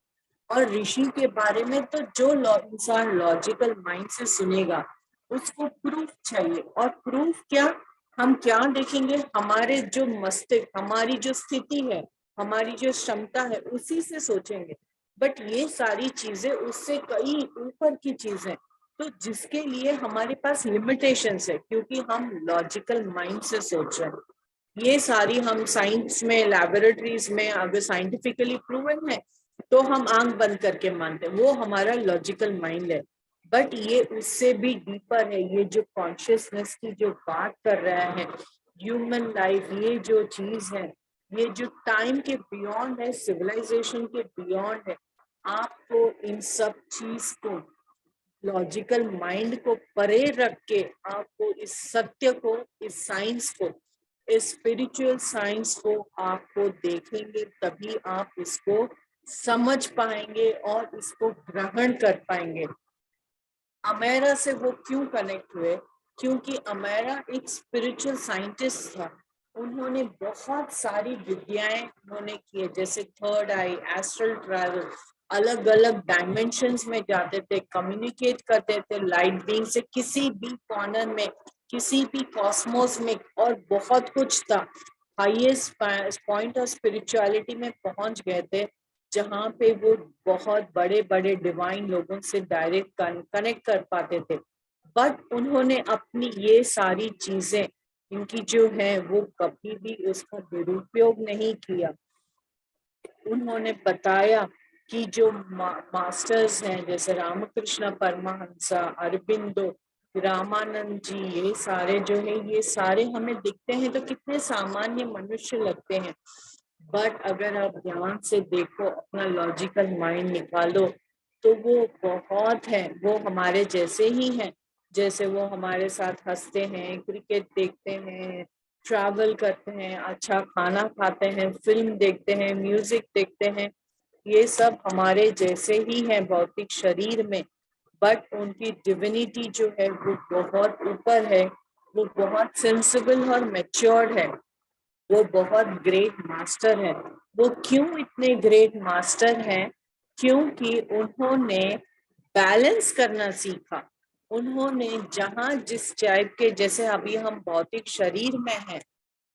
और ऋषि के बारे में तो जो इंसान लॉजिकल माइंड से सुनेगा उसको प्रूफ चाहिए। और प्रूफ क्या, हम क्या देखेंगे, हमारे जो मस्तिष्क, हमारी जो स्थिति है, हमारी जो क्षमता है, उसी से सोचेंगे। बट ये सारी चीजें उससे कई ऊपर की चीजें, तो जिसके लिए हमारे पास लिमिटेशंस है, क्योंकि हम लॉजिकल माइंड से सोच रहे हैं। ये सारी हम साइंस में, लैबोरेटरीज में अगर साइंटिफिकली प्रूवन है तो हम आंख बंद करके मानते हैं, वो हमारा लॉजिकल माइंड है। बट ये उससे भी डीपर है, ये जो कॉन्शियसनेस की जो बात कर रहा है, ह्यूमन लाइफ, ये जो चीज है, ये जो टाइम के बियॉन्ड है, सिविलाइजेशन के बियॉन्ड है। आपको इन सब चीज को, लॉजिकल माइंड को परे रख के, आपको इस सत्य को, इस साइंस को, इस स्पिरिचुअल साइंस को आपको देखेंगे, तभी आप इसको समझ पाएंगे और इसको ग्रहण कर पाएंगे। अमेरा से वो क्यों कनेक्ट हुए, क्योंकि अमेरा एक स्पिरिचुअल साइंटिस्ट था। उन्होंने बहुत सारी विद्याएं उन्होंने की है, जैसे थर्ड आई, एस्ट्रल ट्रैवल, अलग अलग डायमेंशंस में जाते थे, कम्युनिकेट करते थे लाइट बीइंग से, किसी भी कॉर्नर में, किसी भी कॉस्मोस में, और बहुत कुछ था। हाईएस्ट पॉइंट ऑफ स्पिरिचुअलिटी में पहुंच गए थे, जहाँ पे वो बहुत बड़े बड़े डिवाइन लोगों से डायरेक्ट कनेक्ट कर पाते थे। बट उन्होंने अपनी ये सारी चीजें, इनकी जो है, वो कभी भी उसका दुरुपयोग नहीं किया। उन्होंने बताया कि जो मास्टर्स हैं, जैसे रामकृष्ण परमहंस, अरबिंदो, रामानंद जी, ये सारे जो है, ये सारे हमें दिखते हैं तो कितने सामान्य मनुष्य लगते हैं, बट अगर आप ध्यान से देखो, अपना लॉजिकल माइंड निकालो, तो वो बहुत है, वो हमारे जैसे ही हैं। जैसे वो हमारे साथ हंसते हैं, क्रिकेट देखते हैं, ट्रैवल करते हैं, अच्छा खाना खाते हैं, फिल्म देखते हैं, म्यूजिक देखते हैं, ये सब हमारे जैसे ही हैं भौतिक शरीर में, बट उनकी डिविनिटी जो है वो बहुत ऊपर है, वो बहुत सेंसिबल और मैच्योर्ड है, वो बहुत ग्रेट मास्टर है। वो क्यों इतने ग्रेट मास्टर हैं? क्योंकि उन्होंने बैलेंस करना सीखा। उन्होंने जहाँ जिस टाइप के, जैसे अभी हम भौतिक शरीर में हैं,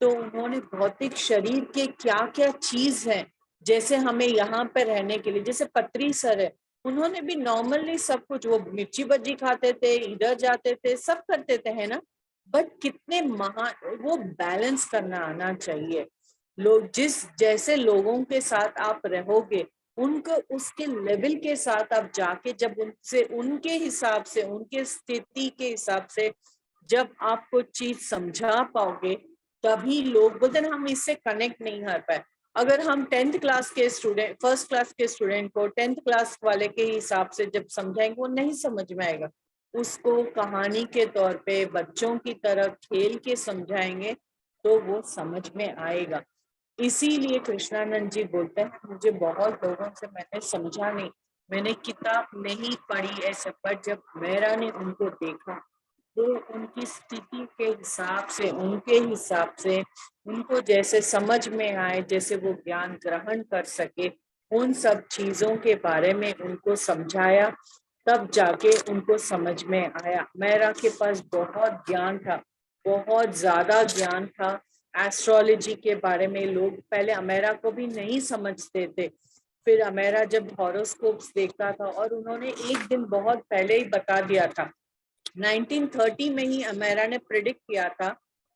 तो उन्होंने भौतिक शरीर के क्या क्या चीज है, जैसे हमें यहाँ पे रहने के लिए, जैसे पत्री सर है, उन्होंने भी नॉर्मली सब कुछ, वो मिर्ची बज्जी खाते थे, इधर जाते थे, सब करते थे, है ना, बट कितने महान, वो बैलेंस करना आना चाहिए। लोग जिस जैसे लोगों के साथ आप रहोगे, उनको उसके लेवल के साथ आप जाके, जब उनसे उनके हिसाब से, उनके स्थिति के हिसाब से जब आप कुछ चीज समझा पाओगे, तभी लोग बोलते हैं हम इससे कनेक्ट नहीं कर पाए। अगर हम 10th क्लास के स्टूडेंट, फर्स्ट क्लास के स्टूडेंट को 10th क्लास वाले के हिसाब से जब समझाएंगे, वो नहीं समझ में आएगा। उसको कहानी के तौर पे बच्चों की तरह खेल के समझाएंगे तो वो समझ में आएगा। इसीलिए कृष्णानंद जी बोलते हैं, मुझे बहुत लोगों से मैंने समझा नहीं, मैंने किताब नहीं पढ़ी ऐसे, पर जब मेरा ने उनको देखा, वो उनकी स्थिति के हिसाब से, उनके हिसाब से, उनको जैसे समझ में आए, जैसे वो ज्ञान ग्रहण कर सके, उन सब चीजों के बारे में उनको समझाया, तब जाके उनको समझ में आया। मेरा के पास बहुत ज्ञान था, बहुत ज्यादा ज्ञान था एस्ट्रोलॉजी के बारे में। लोग पहले अमेरा को भी नहीं समझते थे, फिर अमेरा जब हॉरोस्कोप्स देखता था, और उन्होंने एक दिन बहुत पहले ही बता दिया था, 1930 में ही अमेरा ने प्रिडिक्ट किया था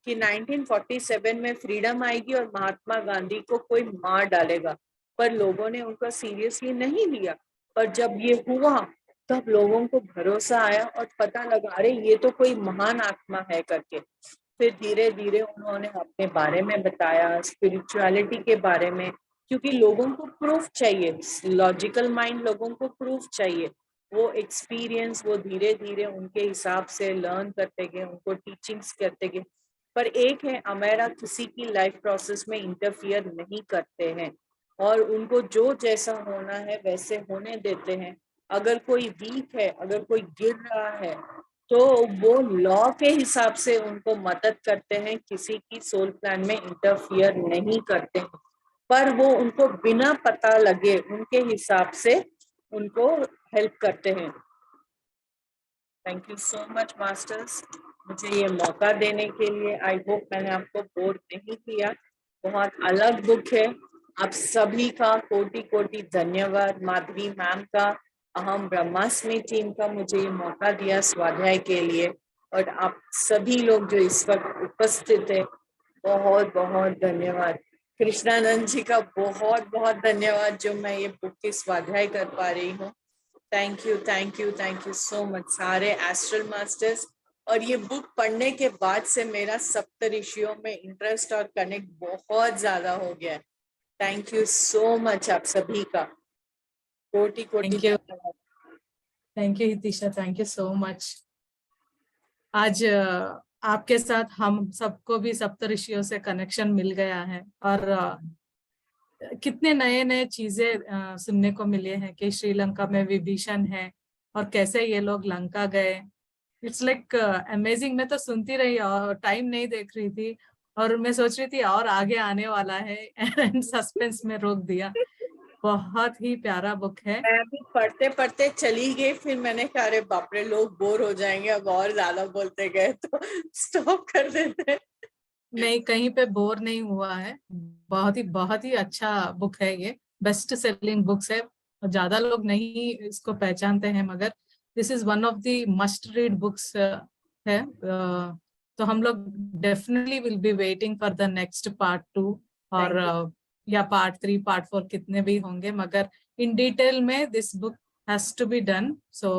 कि 1947 में फ्रीडम आएगी और महात्मा गांधी को कोई मार डालेगा, पर लोगों ने उनका सीरियसली नहीं लिया। पर जब ये हुआ, तब लोगों को भरोसा आया और पता लगा, अरे ये तो कोई महान आत्मा है करके। फिर धीरे धीरे उन्होंने अपने बारे में बताया, स्पिरिचुअलिटी के बारे में, क्योंकि लोगों को प्रूफ चाहिए, लॉजिकल माइंड लोगों को प्रूफ चाहिए। वो एक्सपीरियंस, वो धीरे धीरे उनके हिसाब से लर्न करते गए, उनको टीचिंग्स करते गए। पर एक है, अमेरा किसी की लाइफ प्रोसेस में इंटरफियर नहीं करते हैं, और उनको जो जैसा होना है वैसे होने देते हैं। अगर कोई वीक है, अगर कोई गिर रहा है, तो वो लॉ के हिसाब से उनको मदद करते हैं, किसी की सोल प्लान में इंटरफियर नहीं करते हैं, पर वो उनको बिना पता लगे उनके हिसाब से उनको हेल्प करते हैं। Thank you so much masters, मुझे ये मौका देने के लिए। आई होप मैंने आपको बोर नहीं किया। बहुत अलग बुक है। आप सभी का कोटि कोटि धन्यवाद। माधवी मैम का, अहम ब्रह्मास्मि टीम का मुझे ये मौका दिया स्वाध्याय के लिए, और आप सभी लोग जो इस वक्त उपस्थित है, बहुत बहुत धन्यवाद। कृष्णानंद जी का बहुत बहुत धन्यवाद, जो मैं ये बुक की स्वाध्याय कर पा रही हूँ। Thank you, thank you, thank you so much सारे एस्ट्रल मास्टर्स। और ये बुक पढ़ने के बाद से मेरा सप्तऋषियों में इंटरेस्ट और कनेक्ट बहुत ज्यादा हो गया है। थैंक यू सो मच आप सभी का, कोटि कोटि थैंक यू, धन्यवाद। Thank you Hitisha, thank you so much. आज आपके साथ हम सबको भी सप्तऋषियों से कनेक्शन मिल गया है, और कितने नए नए चीजें सुनने को मिले हैं कि श्रीलंका में विभीषण है और कैसे ये लोग लंका गए। It's like amazing. मैं तो सुनती रही और टाइम नहीं देख रही थी, और मैं सोच रही थी और आगे आने वाला है एंड सस्पेंस में रोक दिया। बहुत ही प्यारा बुक है। मैं भी पढ़ते पढ़ते चली गई, फिर मैंने कहा अरे बाप रे, लोग बोर हो जाएंगे अब और ज्यादा बोलते गए, तो स्टॉप कर देते। नहीं, कहीं पे बोर नहीं हुआ है। बहुत ही अच्छा बुक है ये। बेस्ट सेलिंग बुक्स है। ज्यादा लोग नहीं इसको पहचानते हैं, मगर this is one of the must read books है। तो हम लोग definitely will be waiting for the next part 2, और या पार्ट 3, पार्ट 4, कितने भी होंगे, मगर इन डिटेल में this book has to be done. So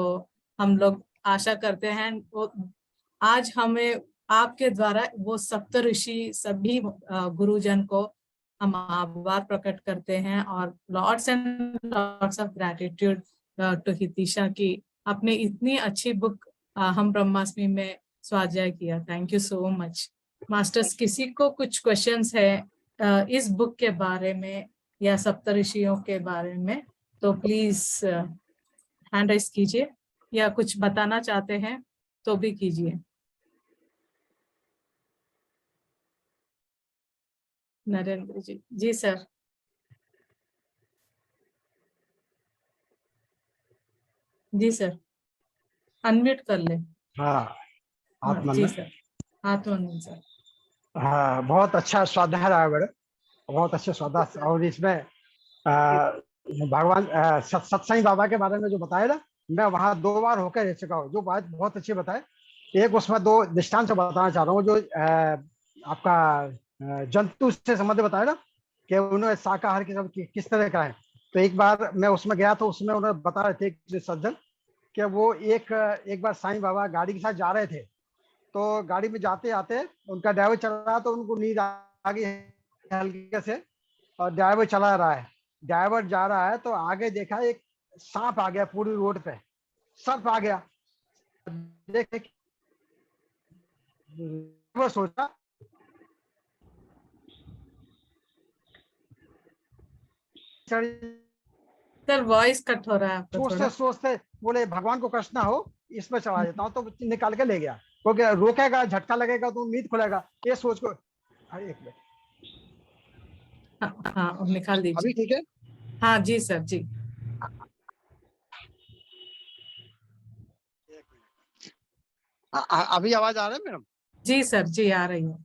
हम लोग आशा करते हैं वो आज हमें आपके द्वारा वो सप्तऋषि सभी गुरुजन को हम आभार प्रकट करते हैं और lots and lots of gratitude to Hitisha की आपने इतनी अच्छी बुक हम ब्रह्मास्मि में स्वाध्याय किया। Thank you so much. Masters, किसी को कुछ क्वेश्चंस है इस बुक के बारे में या सप्तऋषियों के बारे में तो प्लीज हैंड राइज कीजिए, या कुछ बताना चाहते हैं तो भी कीजिए। नरेंद्र जी। जी सर। जी सर, अनम्यूट कर ले। हाँ, हाँ जी आत्मनंदन। Sir, आत्मनंदन sir. हाँ, बहुत अच्छा स्वाध्याय रहा मैडम, बहुत अच्छे स्वाध्याय। और इसमें भगवान सत्संग बाबा के बारे में जो बताया ना, मैं वहाँ 2 बार होकर रह चुका हूँ, जो बात बहुत अच्छी बताए। एक उसमें 2 दृष्टांत से बताना चाह रहा हूँ। जो आपका जंतु से संबंध बताया ना कि उन्होंने शाकाहार किस तरह का है। तो एक बार मैं उसमें गया तो उसमें उन्होंने बता रहे थे कि सज्जन कि वो एक बार साईं बाबा गाड़ी के साथ जा रहे थे, तो गाड़ी में जाते आते उनका ड्राइवर चल रहा, तो उनको नींद आ गई हल्के से, और ड्राइवर चला रहा है, ड्राइवर जा रहा है, तो आगे देखा एक सांप आ गया पूरी रोड पे, सर्प आ गया। देखे वो सोचा सर वॉइस कट हो रहा है आपका सोचते थोड़ा। सोचते बोले भगवान को कष्ट ना हो, इसमें चला जाता हूँ, तो निकाल के ले गया। क्योंकि रोकेगा, झटका लगेगा तो नींद खुलेगा, ये सोच को। एक मिनट, हाँ निकाल अभी दीजिए। ठीक है? हाँ जी सर जी। अभी आवाज आ रहा है मैडम? जी सर जी, आ रही है।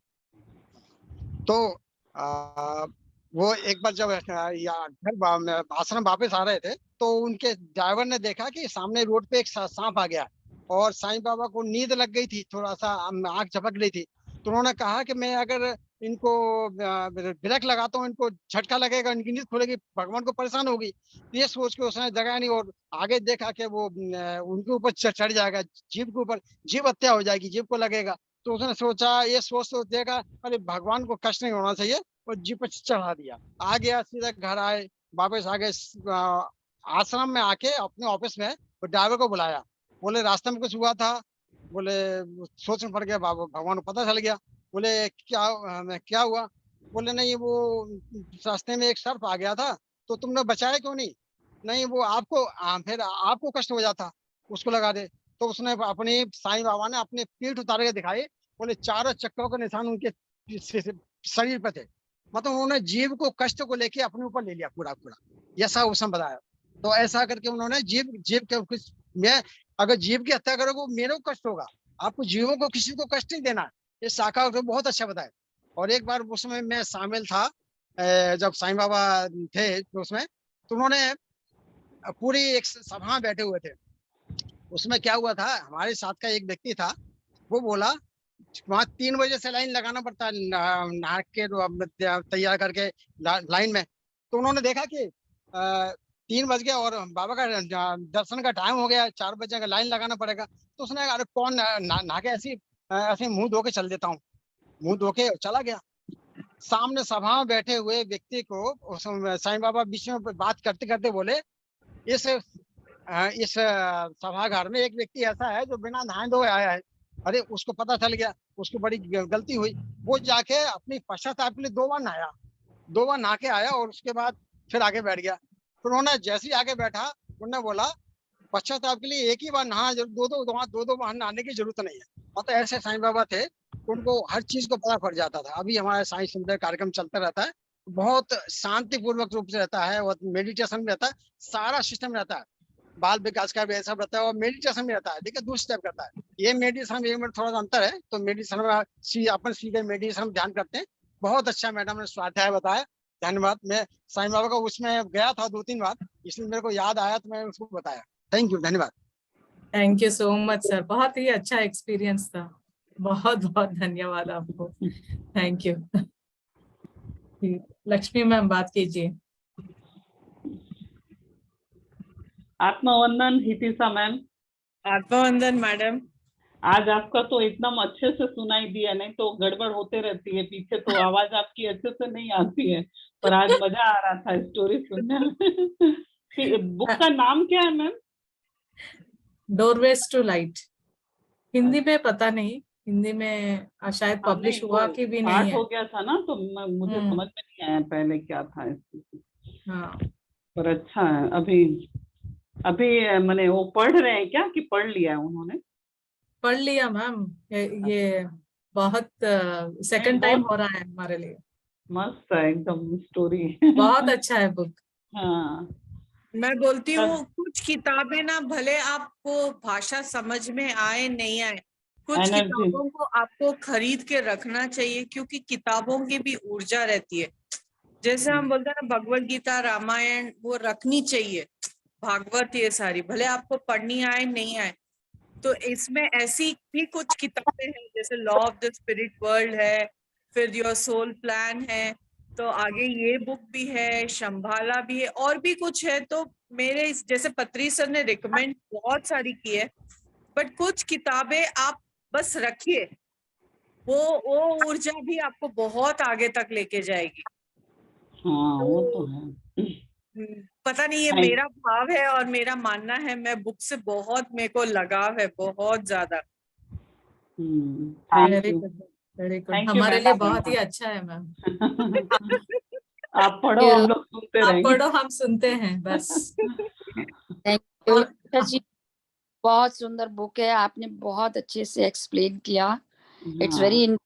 तो वो एक बार जब घर आश्रम वापस आ रहे थे, तो उनके ड्राइवर ने देखा कि सामने रोड पे एक सांप आ गया, और साईं बाबा को नींद लग गई थी, थोड़ा सा आंख झपक रही थी। तो उन्होंने कहा कि मैं अगर इनको ब्रेक लगाता हूँ, इनको झटका लगेगा, इनकी नींद खुलेगी, भगवान को परेशान होगी। ये सोच के उसने जगह नहीं, और आगे देखा कि वो उनके ऊपर चढ़ जाएगा, जीव के ऊपर, जीव हत्या हो जाएगी, जीव को लगेगा। तो उसने सोचा, ये सोच देखा, अरे भगवान को कष्ट नहीं होना चाहिए, और जीप पर चढ़ा दिया। आ गया, सीधा घर आए, वापस आ गए। आश्रम में आके अपने ऑफिस में ड्राइवर को बुलाया, बोले रास्ते में कुछ हुआ था? बोले सोच में पड़ गया, भगवान को पता चल गया। बोले क्या हुआ? बोले नहीं, वो रास्ते में एक सर्प आ गया था, तो तुमने बचाया क्यों नहीं? नहीं, वो आपको फिर आपको कष्ट हो जाता, उसको लगा दे। तो उसने अपनी, साईं बाबा ने अपनी पीठ उतार के दिखाई। बोले चारों चक्रों के निशान उनके शरीर पे थे। मतलब उन्होंने जीव को, कष्ट को लेके अपने ऊपर ले लिया पूरा पूरा, ऐसा उसने बताया। तो ऐसा करके उन्होंने जीव के कुछ, मैं अगर जीव की हत्या करोगे मेरे को कष्ट होगा, आपको जीवों को किसी को कष्ट नहीं देना। ये शाखा को बहुत अच्छा बताया। और एक बार उसमें मैं शामिल था, जब साईं बाबा थे उसमें, तो उन्होंने पूरी एक सभा में बैठे हुए थे। उसमें क्या हुआ था, हमारे साथ का एक व्यक्ति था, वो बोला वहां 3 बजे से लाइन लगाना पड़ता है, नहा के तैयार करके लाइन में। तो उन्होंने देखा कि 3 बज गया और बाबा का दर्शन का टाइम हो गया, 4 बजे का लाइन लगाना पड़ेगा। तो उसने, अरे कौन नहा के ऐसे मुंह धो के चल देता हूँ, मुंह धो के चला गया। सामने सभा में बैठे हुए व्यक्ति को साईं बाबा बीच में बात करते करते बोले, इस सभागार में एक व्यक्ति ऐसा है जो बिना नहाए धोए आया है। अरे उसको पता चल गया, उसको बड़ी गलती हुई। वो जाके अपनी पश्चाताप के लिए 2 बार नहाया, 2 बार नहा के आया, और उसके बाद फिर आगे बैठ गया। फिर उन्होंने जैसे ही आगे बैठा, उन्होंने बोला पश्चाताप के लिए 1 ही बार नहाना, दो बार नहाने की जरूरत नहीं है। मतलब ऐसे साईं बाबा थे, उनको हर चीज को पता पड़ जाता था। अभी हमारा साईं सुंदर कार्यक्रम चलता रहता है, बहुत शांतिपूर्वक रूप से रहता है, और मेडिटेशन में रहता है, सारा सिस्टम रहता है, बाल विकास का भी ऐसा रहता है, और मेडिटेशन में रहता है। देखिए 2 स्टेप करता है, ये मेडिटेशन में थोड़ा सा अंतर है। तो मेडिटेशन में अपन सीधे मेडिटेशन में ध्यान करते हैं। बहुत अच्छा मैडम ने स्वाध्याय बताया, धन्यवाद। मैं साईं बाबा का उसमें गया था 2-3 बार, इसलिए मेरे को याद आया तो मैं उसको बताया। थैंक यू, धन्यवाद। Thank you so much sir, बहुत ही अच्छा एक्सपीरियंस था, बहुत बहुत धन्यवाद आपको। Thank you. लक्ष्मी मैम बात कीजिए। आत्मवंदन हितिशा मैम। आत्मवंदन मैडम। आज आपका तो एकदम अच्छे से सुनाई दिया, नहीं तो गड़बड़ होते रहती है पीछे, तो आवाज आपकी अच्छे से नहीं आती है। पर आज मजा आ रहा था स्टोरी सुनने में। बुक का नाम क्या है ma'am? Doorways to light. Hindi में पता नहीं, हिंदी में शायद हाँ, पब्लिश नहीं, हुआ वो कि भी नहीं पार्ट है। हो गया था ना, तो मुझे समझ में नहीं आया पहले क्या था इसमें। हाँ, पर अच्छा है। अभी अभी मैंने वो पढ़ रहे हैं क्या, कि पढ़ लिया है उन्होंने? पढ़ लिया मैम। ये बहुत नहीं, सेकंड टाइम बहुत हो रहा है हमारे लिए। मस्त है एकदम स्टोरी। बहुत अच्छा है बुक। हाँ, मैं बोलती हूँ कुछ किताबें ना, भले आपको भाषा समझ में आए नहीं आए, कुछ एनर्जी। किताबों को आपको खरीद के रखना चाहिए, क्योंकि किताबों की भी ऊर्जा रहती है। जैसे हम बोलते हैं ना, भगवत गीता, रामायण, वो रखनी चाहिए। भागवत, ये सारी भले आपको पढ़नी आए नहीं आए, तो इसमें ऐसी भी कुछ किताबें हैं, जैसे law of the spirit world है, फिर योर सोल प्लान है, तो आगे ये बुक भी है, शंभाला भी है, और भी कुछ है। तो मेरे जैसे पत्री सर ने रिकमेंड बहुत सारी की है, बट कुछ किताबें आप बस रखिए, वो ऊर्जा भी आपको बहुत आगे तक लेके जाएगी। हाँ, वो तो तो है। पता नहीं, ये थैंक मेरा भाव है और मेरा मानना है। मैं बुक से बहुत, मेरे को लगाव है बहुत ज्यादा। Thank very you. Good, very good. Thank you हमारे मैम, लिए बहुत थैंक ही अच्छा है मैम। यू। आप पढ़ो, हम लोग सुनते आप रहेंगे। पढ़ो, हम सुनते हैं बस। थैंक यू निशा जी, बहुत सुंदर बुक है, आपने बहुत अच्छे से एक्सप्लेन किया। इट्स हाँ, वेरी,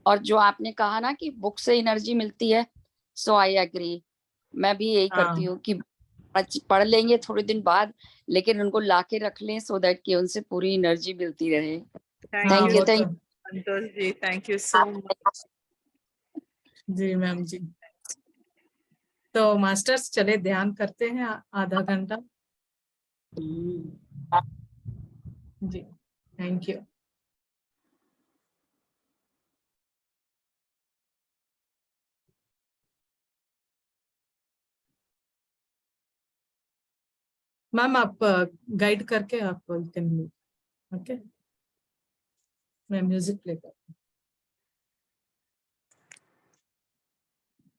और जो आपने कहा ना कि बुक से एनर्जी मिलती है, सो आई एग्री। मैं भी यही करती हाँ, हूँ कि पढ़ लेंगे थोड़े दिन बाद, लेकिन उनको लाके रख लें सो दैट कि उनसे पूरी एनर्जी मिलती रहे। थैंक हाँ, यू थैंक यू, वो थैंक तो। Santosh ji, thank you so much. जी मैम जी। तो मास्टर्स चले ध्यान करते हैं आधा घंटा। जी, थैंक यू। मैम आप गाइड करके आप कैन, ओके, मैं म्यूजिक प्ले कर।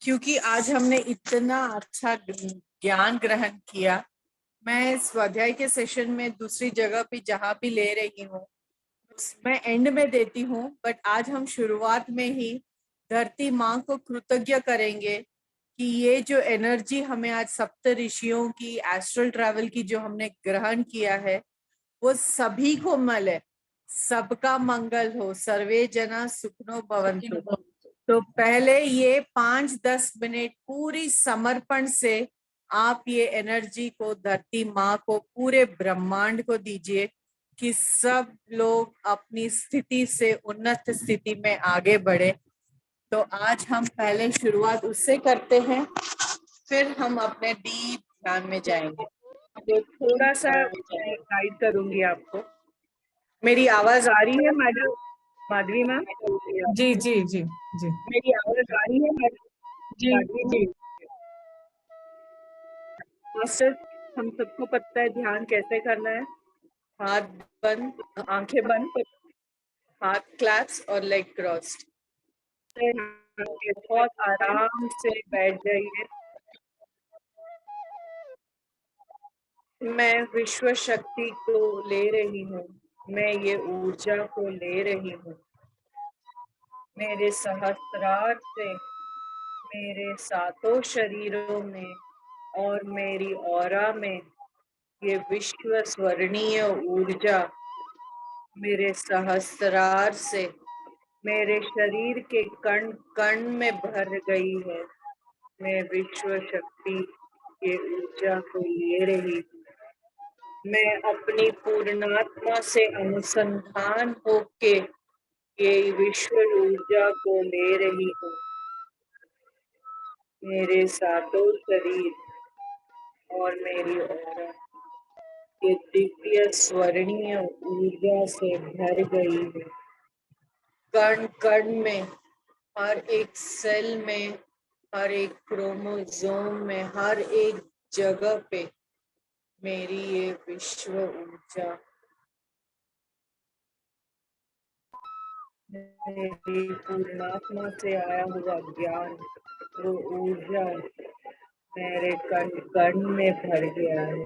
क्योंकि आज हमने इतना अच्छा ज्ञान ग्रहण किया, मैं स्वाध्याय के सेशन में दूसरी जगह पे जहाँ भी ले रही हूँ, मैं एंड में देती हूँ, बट आज हम शुरुआत में ही धरती माँ को कृतज्ञ करेंगे कि ये जो एनर्जी हमें आज सप्त ऋषियों की, एस्ट्रल ट्रैवल की जो हमने ग्रहण किया है, वो सभी को मिले, सबका मंगल हो, सर्वे जना सुखनो भवन्तु। तो पहले ये 5-10 मिनट पूरी समर्पण से आप ये एनर्जी को धरती माँ को, पूरे ब्रह्मांड को दीजिए कि सब लोग अपनी स्थिति से उन्नत स्थिति में आगे बढ़े। तो आज हम पहले शुरुआत उससे करते हैं, फिर हम अपने डीप ध्यान में जाएंगे। तो थोड़ा सा गाइड करूंगी आपको। मेरी आवाज आ रही है मैडम माधवी मैम? जी जी जी जी मेरी आवाज आ रही है मैडम माधवी मैम? मास्टर, हम सबको पता है ध्यान कैसे करना है। हाथ बंद, आंखें बंद, हाथ क्लैप्स और लेग क्रॉस्ड। बहुत आराम से बैठ जाइए। मैं विश्व शक्ति को ले रही हूँ, मैं ये ऊर्जा को ले रही हूँ। मेरे सहस्त्रार से, मेरे सातों शरीरों में और मेरी ऑरा में ये विश्व स्वर्णीय ऊर्जा मेरे सहस्त्रार से मेरे शरीर के कण कण में भर गई है। मैं विश्व शक्ति के ऊर्जा को ले रही हूँ। मैं अपनी पूर्णात्मा से अनुसंधान होके ये विश्व ऊर्जा को ले रही हूँ। मेरे सातों शरीर और मेरी ऑरा ये दिव्य स्वर्णीय ऊर्जा से भर गई है। कण कण में, हर एक सेल में, हर एक क्रोमोसोम में, हर एक जगह पे मेरी ये विश्व ऊर्जा मेरी पूर्णात्मा से आया हुआ ज्ञान, वो ऊर्जा मेरे कण कण में भर गया है।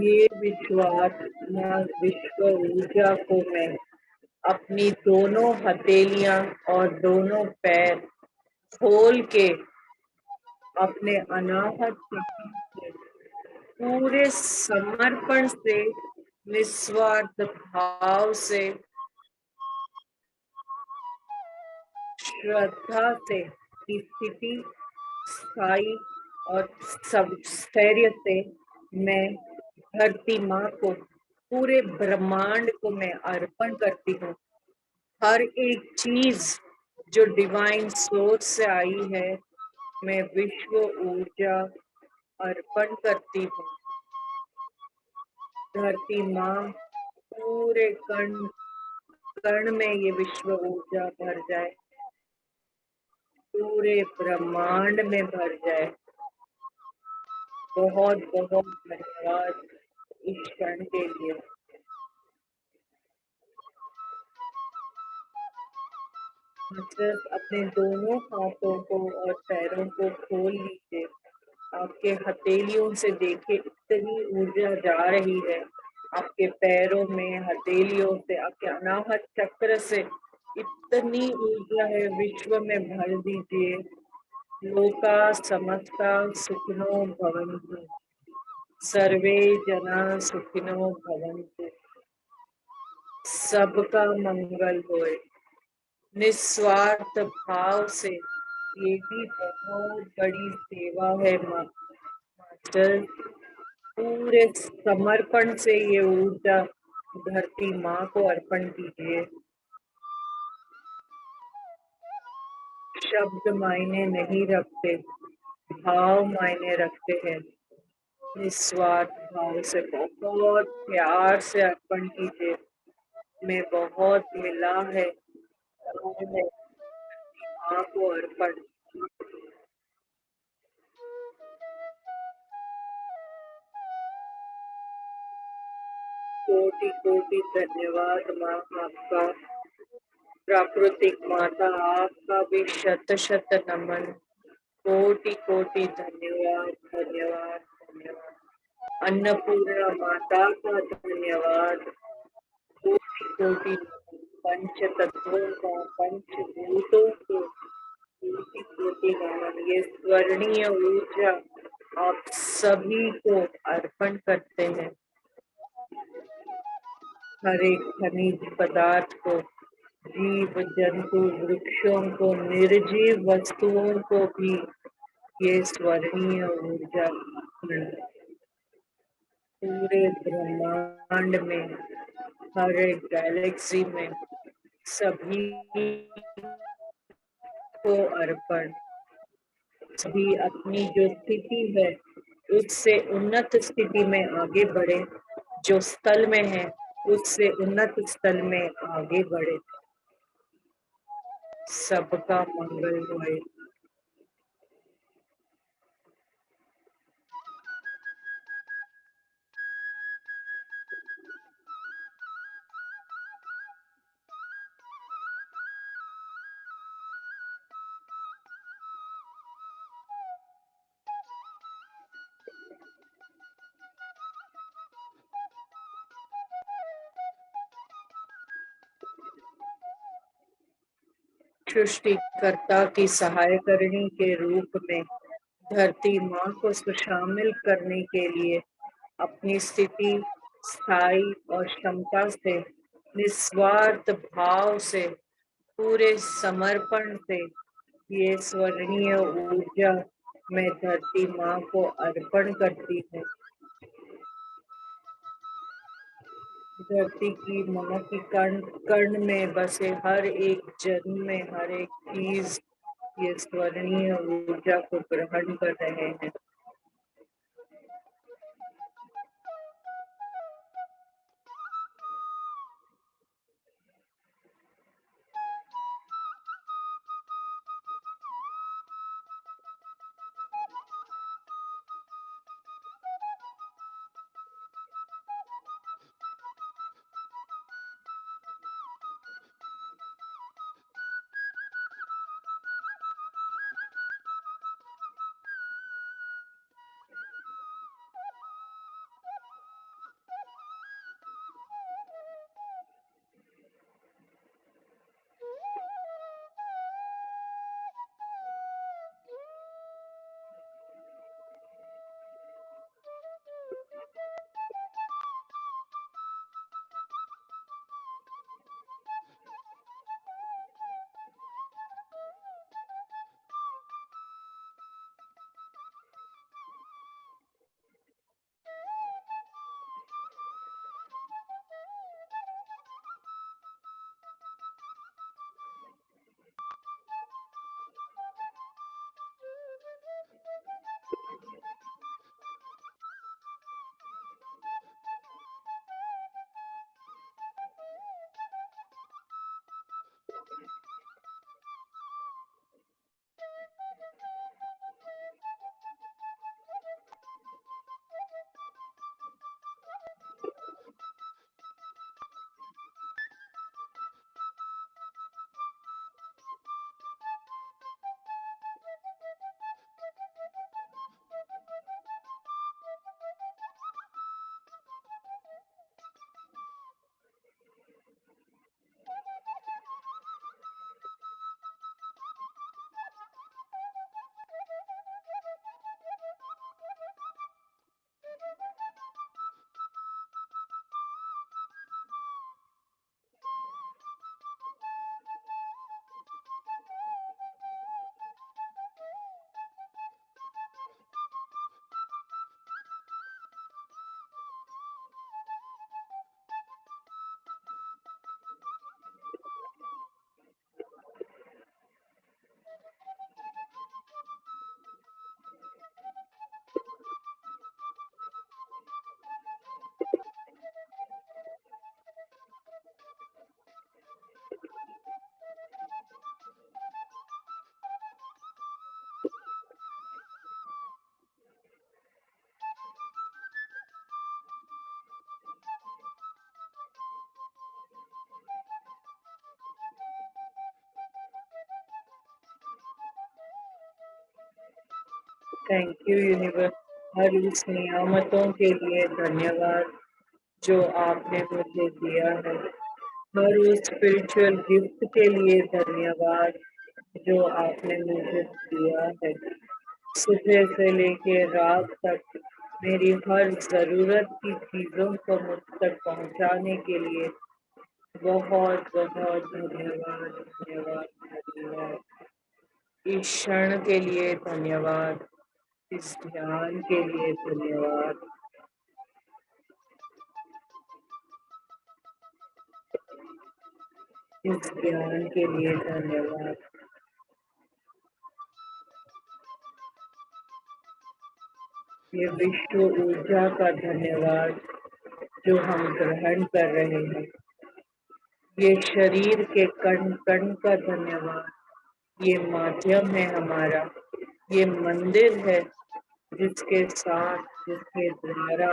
ये विश्वात्मा विश्व ऊर्जा को मैं अपनी दोनों हथेलियां और दोनों पैर खोल के अपने अनाहत शक्ति से पूरे समर्पण से, निस्वार्थ भाव से, श्रद्धा से स्थिति स्थायी और सब स्थैर्य से मैं धरती माँ को, पूरे ब्रह्मांड को मैं अर्पण करती हूँ। हर एक चीज जो डिवाइन सोर्स से आई है, मैं विश्व ऊर्जा अर्पण करती हूँ। धरती माँ पूरे कण कण में ये विश्व ऊर्जा भर जाए, पूरे ब्रह्मांड में भर जाए। बहुत बहुत धन्यवाद इस क्षण के लिए। सिर्फ अपने दोनों हाथों को और पैरों को खोल लीजिए। आपके हथेलियों से देखिए इतनी ऊर्जा जा रही है, आपके पैरों में, हथेलियों से, आपके अनाहत चक्र से इतनी ऊर्जा है, विश्व में भर दीजिए। लोका समस्ता सुखिनो भवन्तु, सर्वे जना सुखिनो भवन्तु। सबका मंगल होए। निस्वार्थ भाव से, ये भी बहुत बड़ी सेवा है मास्टर। पूरे समर्पण से ये ऊर्जा धरती माँ को अर्पण कीजिए। शब्द मायने नहीं रखते, भाव मायने रखते हैं। निस्वार्थ भाव से बहुत प्यार से अर्पण कीजिए। मैं बहुत मिला है, माँ को अर्पण। कोटि कोटि धन्यवाद माँ आपका। प्राकृतिक माता आपका भी शत शत नमन। कोटि कोटि धन्यवाद धन्यवाद धन्यवाद। अन्नपूर्णा माता का धन्यवाद। कोटि कोटि पंच तत्वों का, पंचभूतों को कोटि कोटि नमन। ये स्वर्णीय ऊर्जा आप सभी को अर्पण करते हैं। हर एक खनिज पदार्थ को, जीव जंतु वृक्षों को, निर्जीव वस्तुओं को भी ये स्वर्णीय ऊर्जा पूरे ब्रह्मांड में, हर एक गैलेक्सी में सभी को अर्पण। सभी अपनी जो स्थिति है उससे उन्नत स्थिति में आगे बढ़े, जो स्थल में है उससे उन्नत स्थल में आगे बढ़े। सबका मंगल होए। सृष्टिकर्ता की सहायकरणी के रूप में धरती माँ को शामिल करने के लिए अपनी स्थिति स्थायी और क्षमता से, निस्वार्थ भाव से, पूरे समर्पण से ये स्वर्णीय ऊर्जा मैं धरती माँ को अर्पण करती हूँ। धरती की माँ की कण कण में बसे हर एक जन्म में, हर एक चीज ये स्वर्णीय ऊर्जा को ग्रहण कर रहे हैं। थैंक यू यूनिवर्स, हर उस नियामतों के लिए धन्यवाद जो आपने मुझे दिया है। हर उस स्पिरिचुअल गिफ्ट के लिए धन्यवाद जो आपने मुझे दिया है। सुबह से लेके रात तक मेरी हर जरूरत की चीजों को मुझ तक पहुंचाने के लिए बहुत बहुत धन्यवाद धन्यवाद धन्यवाद। इस क्षण के लिए धन्यवाद, इस ध्यान के लिए धन्यवाद। इस ज्ञान के लिए धन्यवाद। ये विश्व ऊर्जा का धन्यवाद जो हम ग्रहण कर रहे हैं। ये शरीर के कण कण का धन्यवाद। ये माध्यम है हमारा, ये मंदिर है जिसके साथ, जिसके द्वारा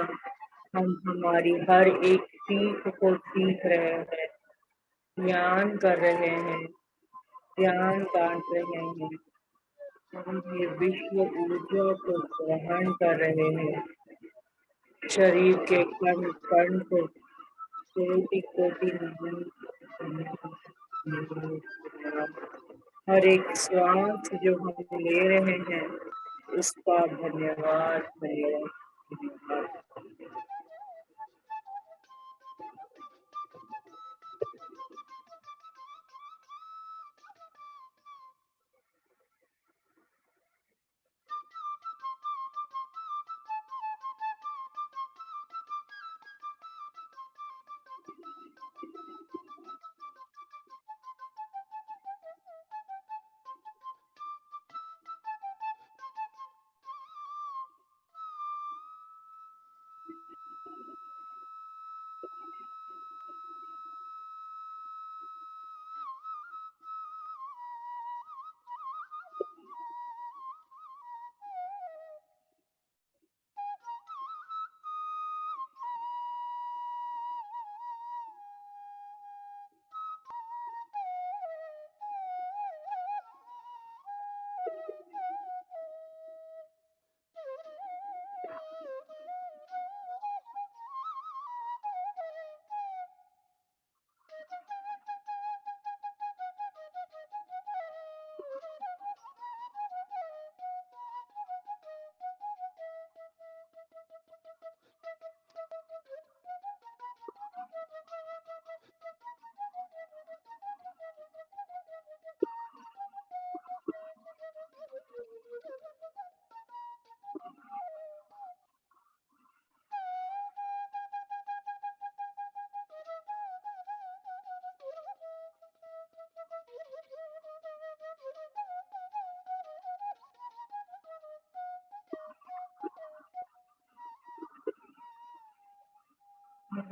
हम हमारी हर एक सीख को सीख रहे हैं, ज्ञान कर रहे हैं, ज्ञान बांट रहे हैं। हम ये विश्व ऊर्जा को ग्रहण कर रहे हैं। शरीर के कण कण को कोटि कोटि हर एक श्वास जो हम ले रहे हैं उसका धन्यवाद धन्यवाद धन्यवाद।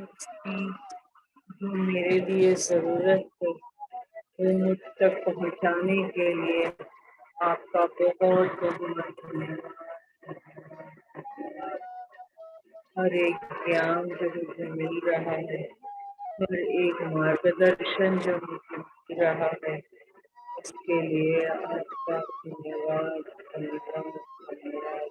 इसकी जो मेरे लिए जरूरत है वो मुझ तक पहुंचाने के लिए आपका बहुत बहुत धन्यवाद। हर एक ज्ञान जो मुझे मिल रहा है, हर एक मार्गदर्शन जो मुझे मिल रहा है, उसके लिए आपका धन्यवाद धन्यवाद धन्यवाद।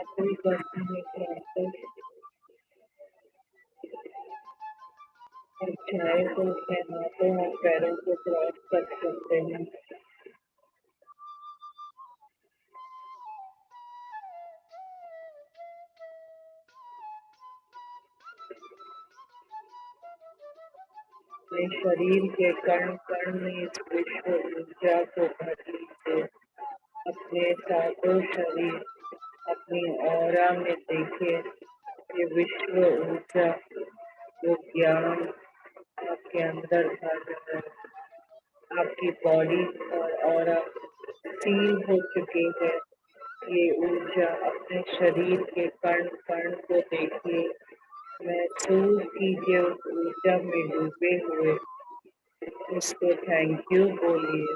हाथों करते हैं क्रॉस और चाहे तो अपने हाथों और पैरों को क्रॉस कर सकते हैं। अपने शरीर के कण कण में इस विश्व ऊर्जा को भर लीजिए। अपने सातों शरीर अपनी ऑरा में देखिए, ये विश्व ऊर्जा, वो ज्ञान आपके अंदर भर रहा है। आपकी बॉडी और ऑरा सील हो चुकी है। ये ऊर्जा अपने शरीर के कण कण को देखिए, महसूस कीजिए उस ऊर्जा में डूबे हुए। उसको थैंक यू बोलिए।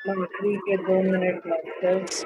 आखिरी के 2 मिनट मास्टर्स।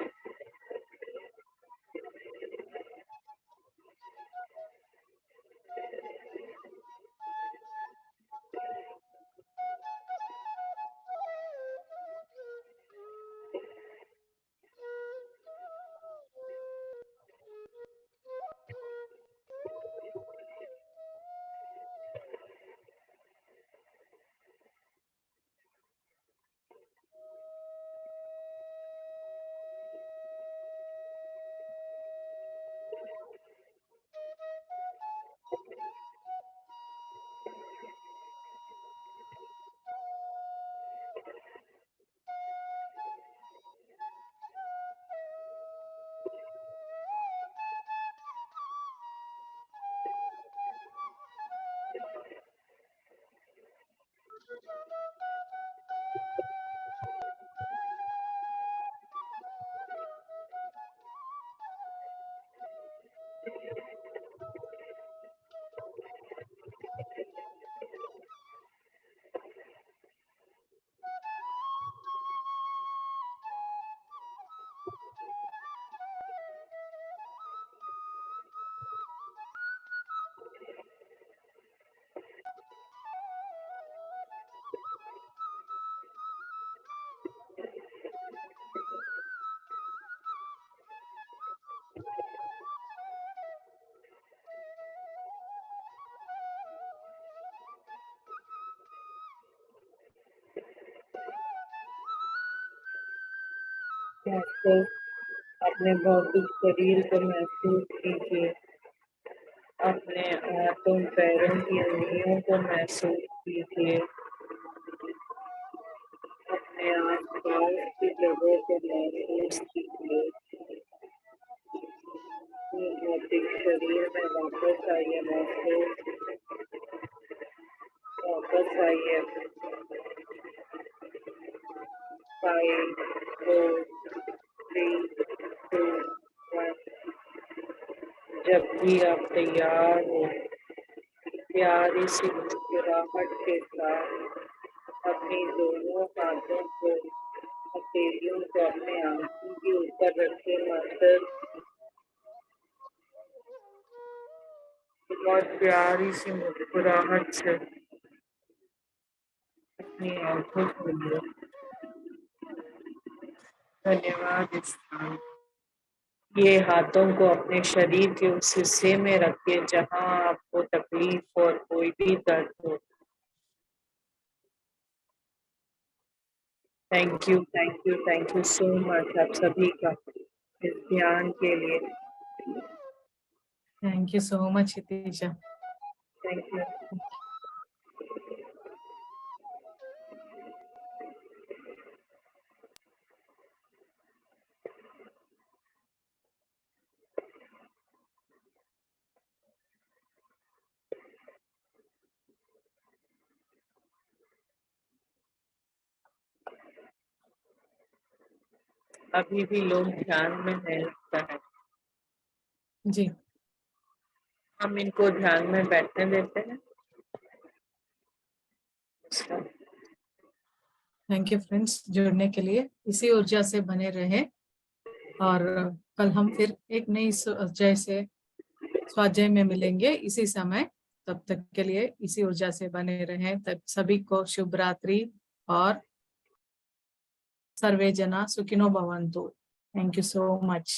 मास्टर्स, अपने भौतिक शरीर को महसूस कीजिए, अपने हाथों पैरों की उंगलियों को महसूस कीजिए, अपने आसपास की जगह को महसूस कीजिए। भौतिक शरीर में वापस आइए मास्टर्स, वापस आइए। 5, 4, 3, 2, 1। जब भी आप तैयार हो, प्यारी सी मुस्कुराहट के साथ अपनी दोनों हाथों को, हथेलियों को अपने आंखों के ऊपर रखें मास्टर। बहुत प्यारी सी मुस्कुराहट से अपनी आंखों खोलिए। धन्यवाद। स्थान ये हाथों को अपने शरीर के उस हिस्से में रखिए जहां आपको तकलीफ और कोई भी दर्द हो। Thank you, thank you, thank you so much आप सभी का इस ध्यान के लिए। Thank you so much Itisha. Thank you. अभी भी लोग ध्यान में है लगता है। जी, हम इनको ध्यान में बैठने देते हैं। थैंक यू फ्रेंड्स जुड़ने के लिए। इसी ऊर्जा से बने रहे और कल हम फिर एक नई ऊर्जा से स्वाध्याय में मिलेंगे इसी समय। तब तक के लिए इसी ऊर्जा से बने रहें। तब सभी को शुभ रात्रि और सर्वे जना सुखिनो भवन्तु। Thank you so much.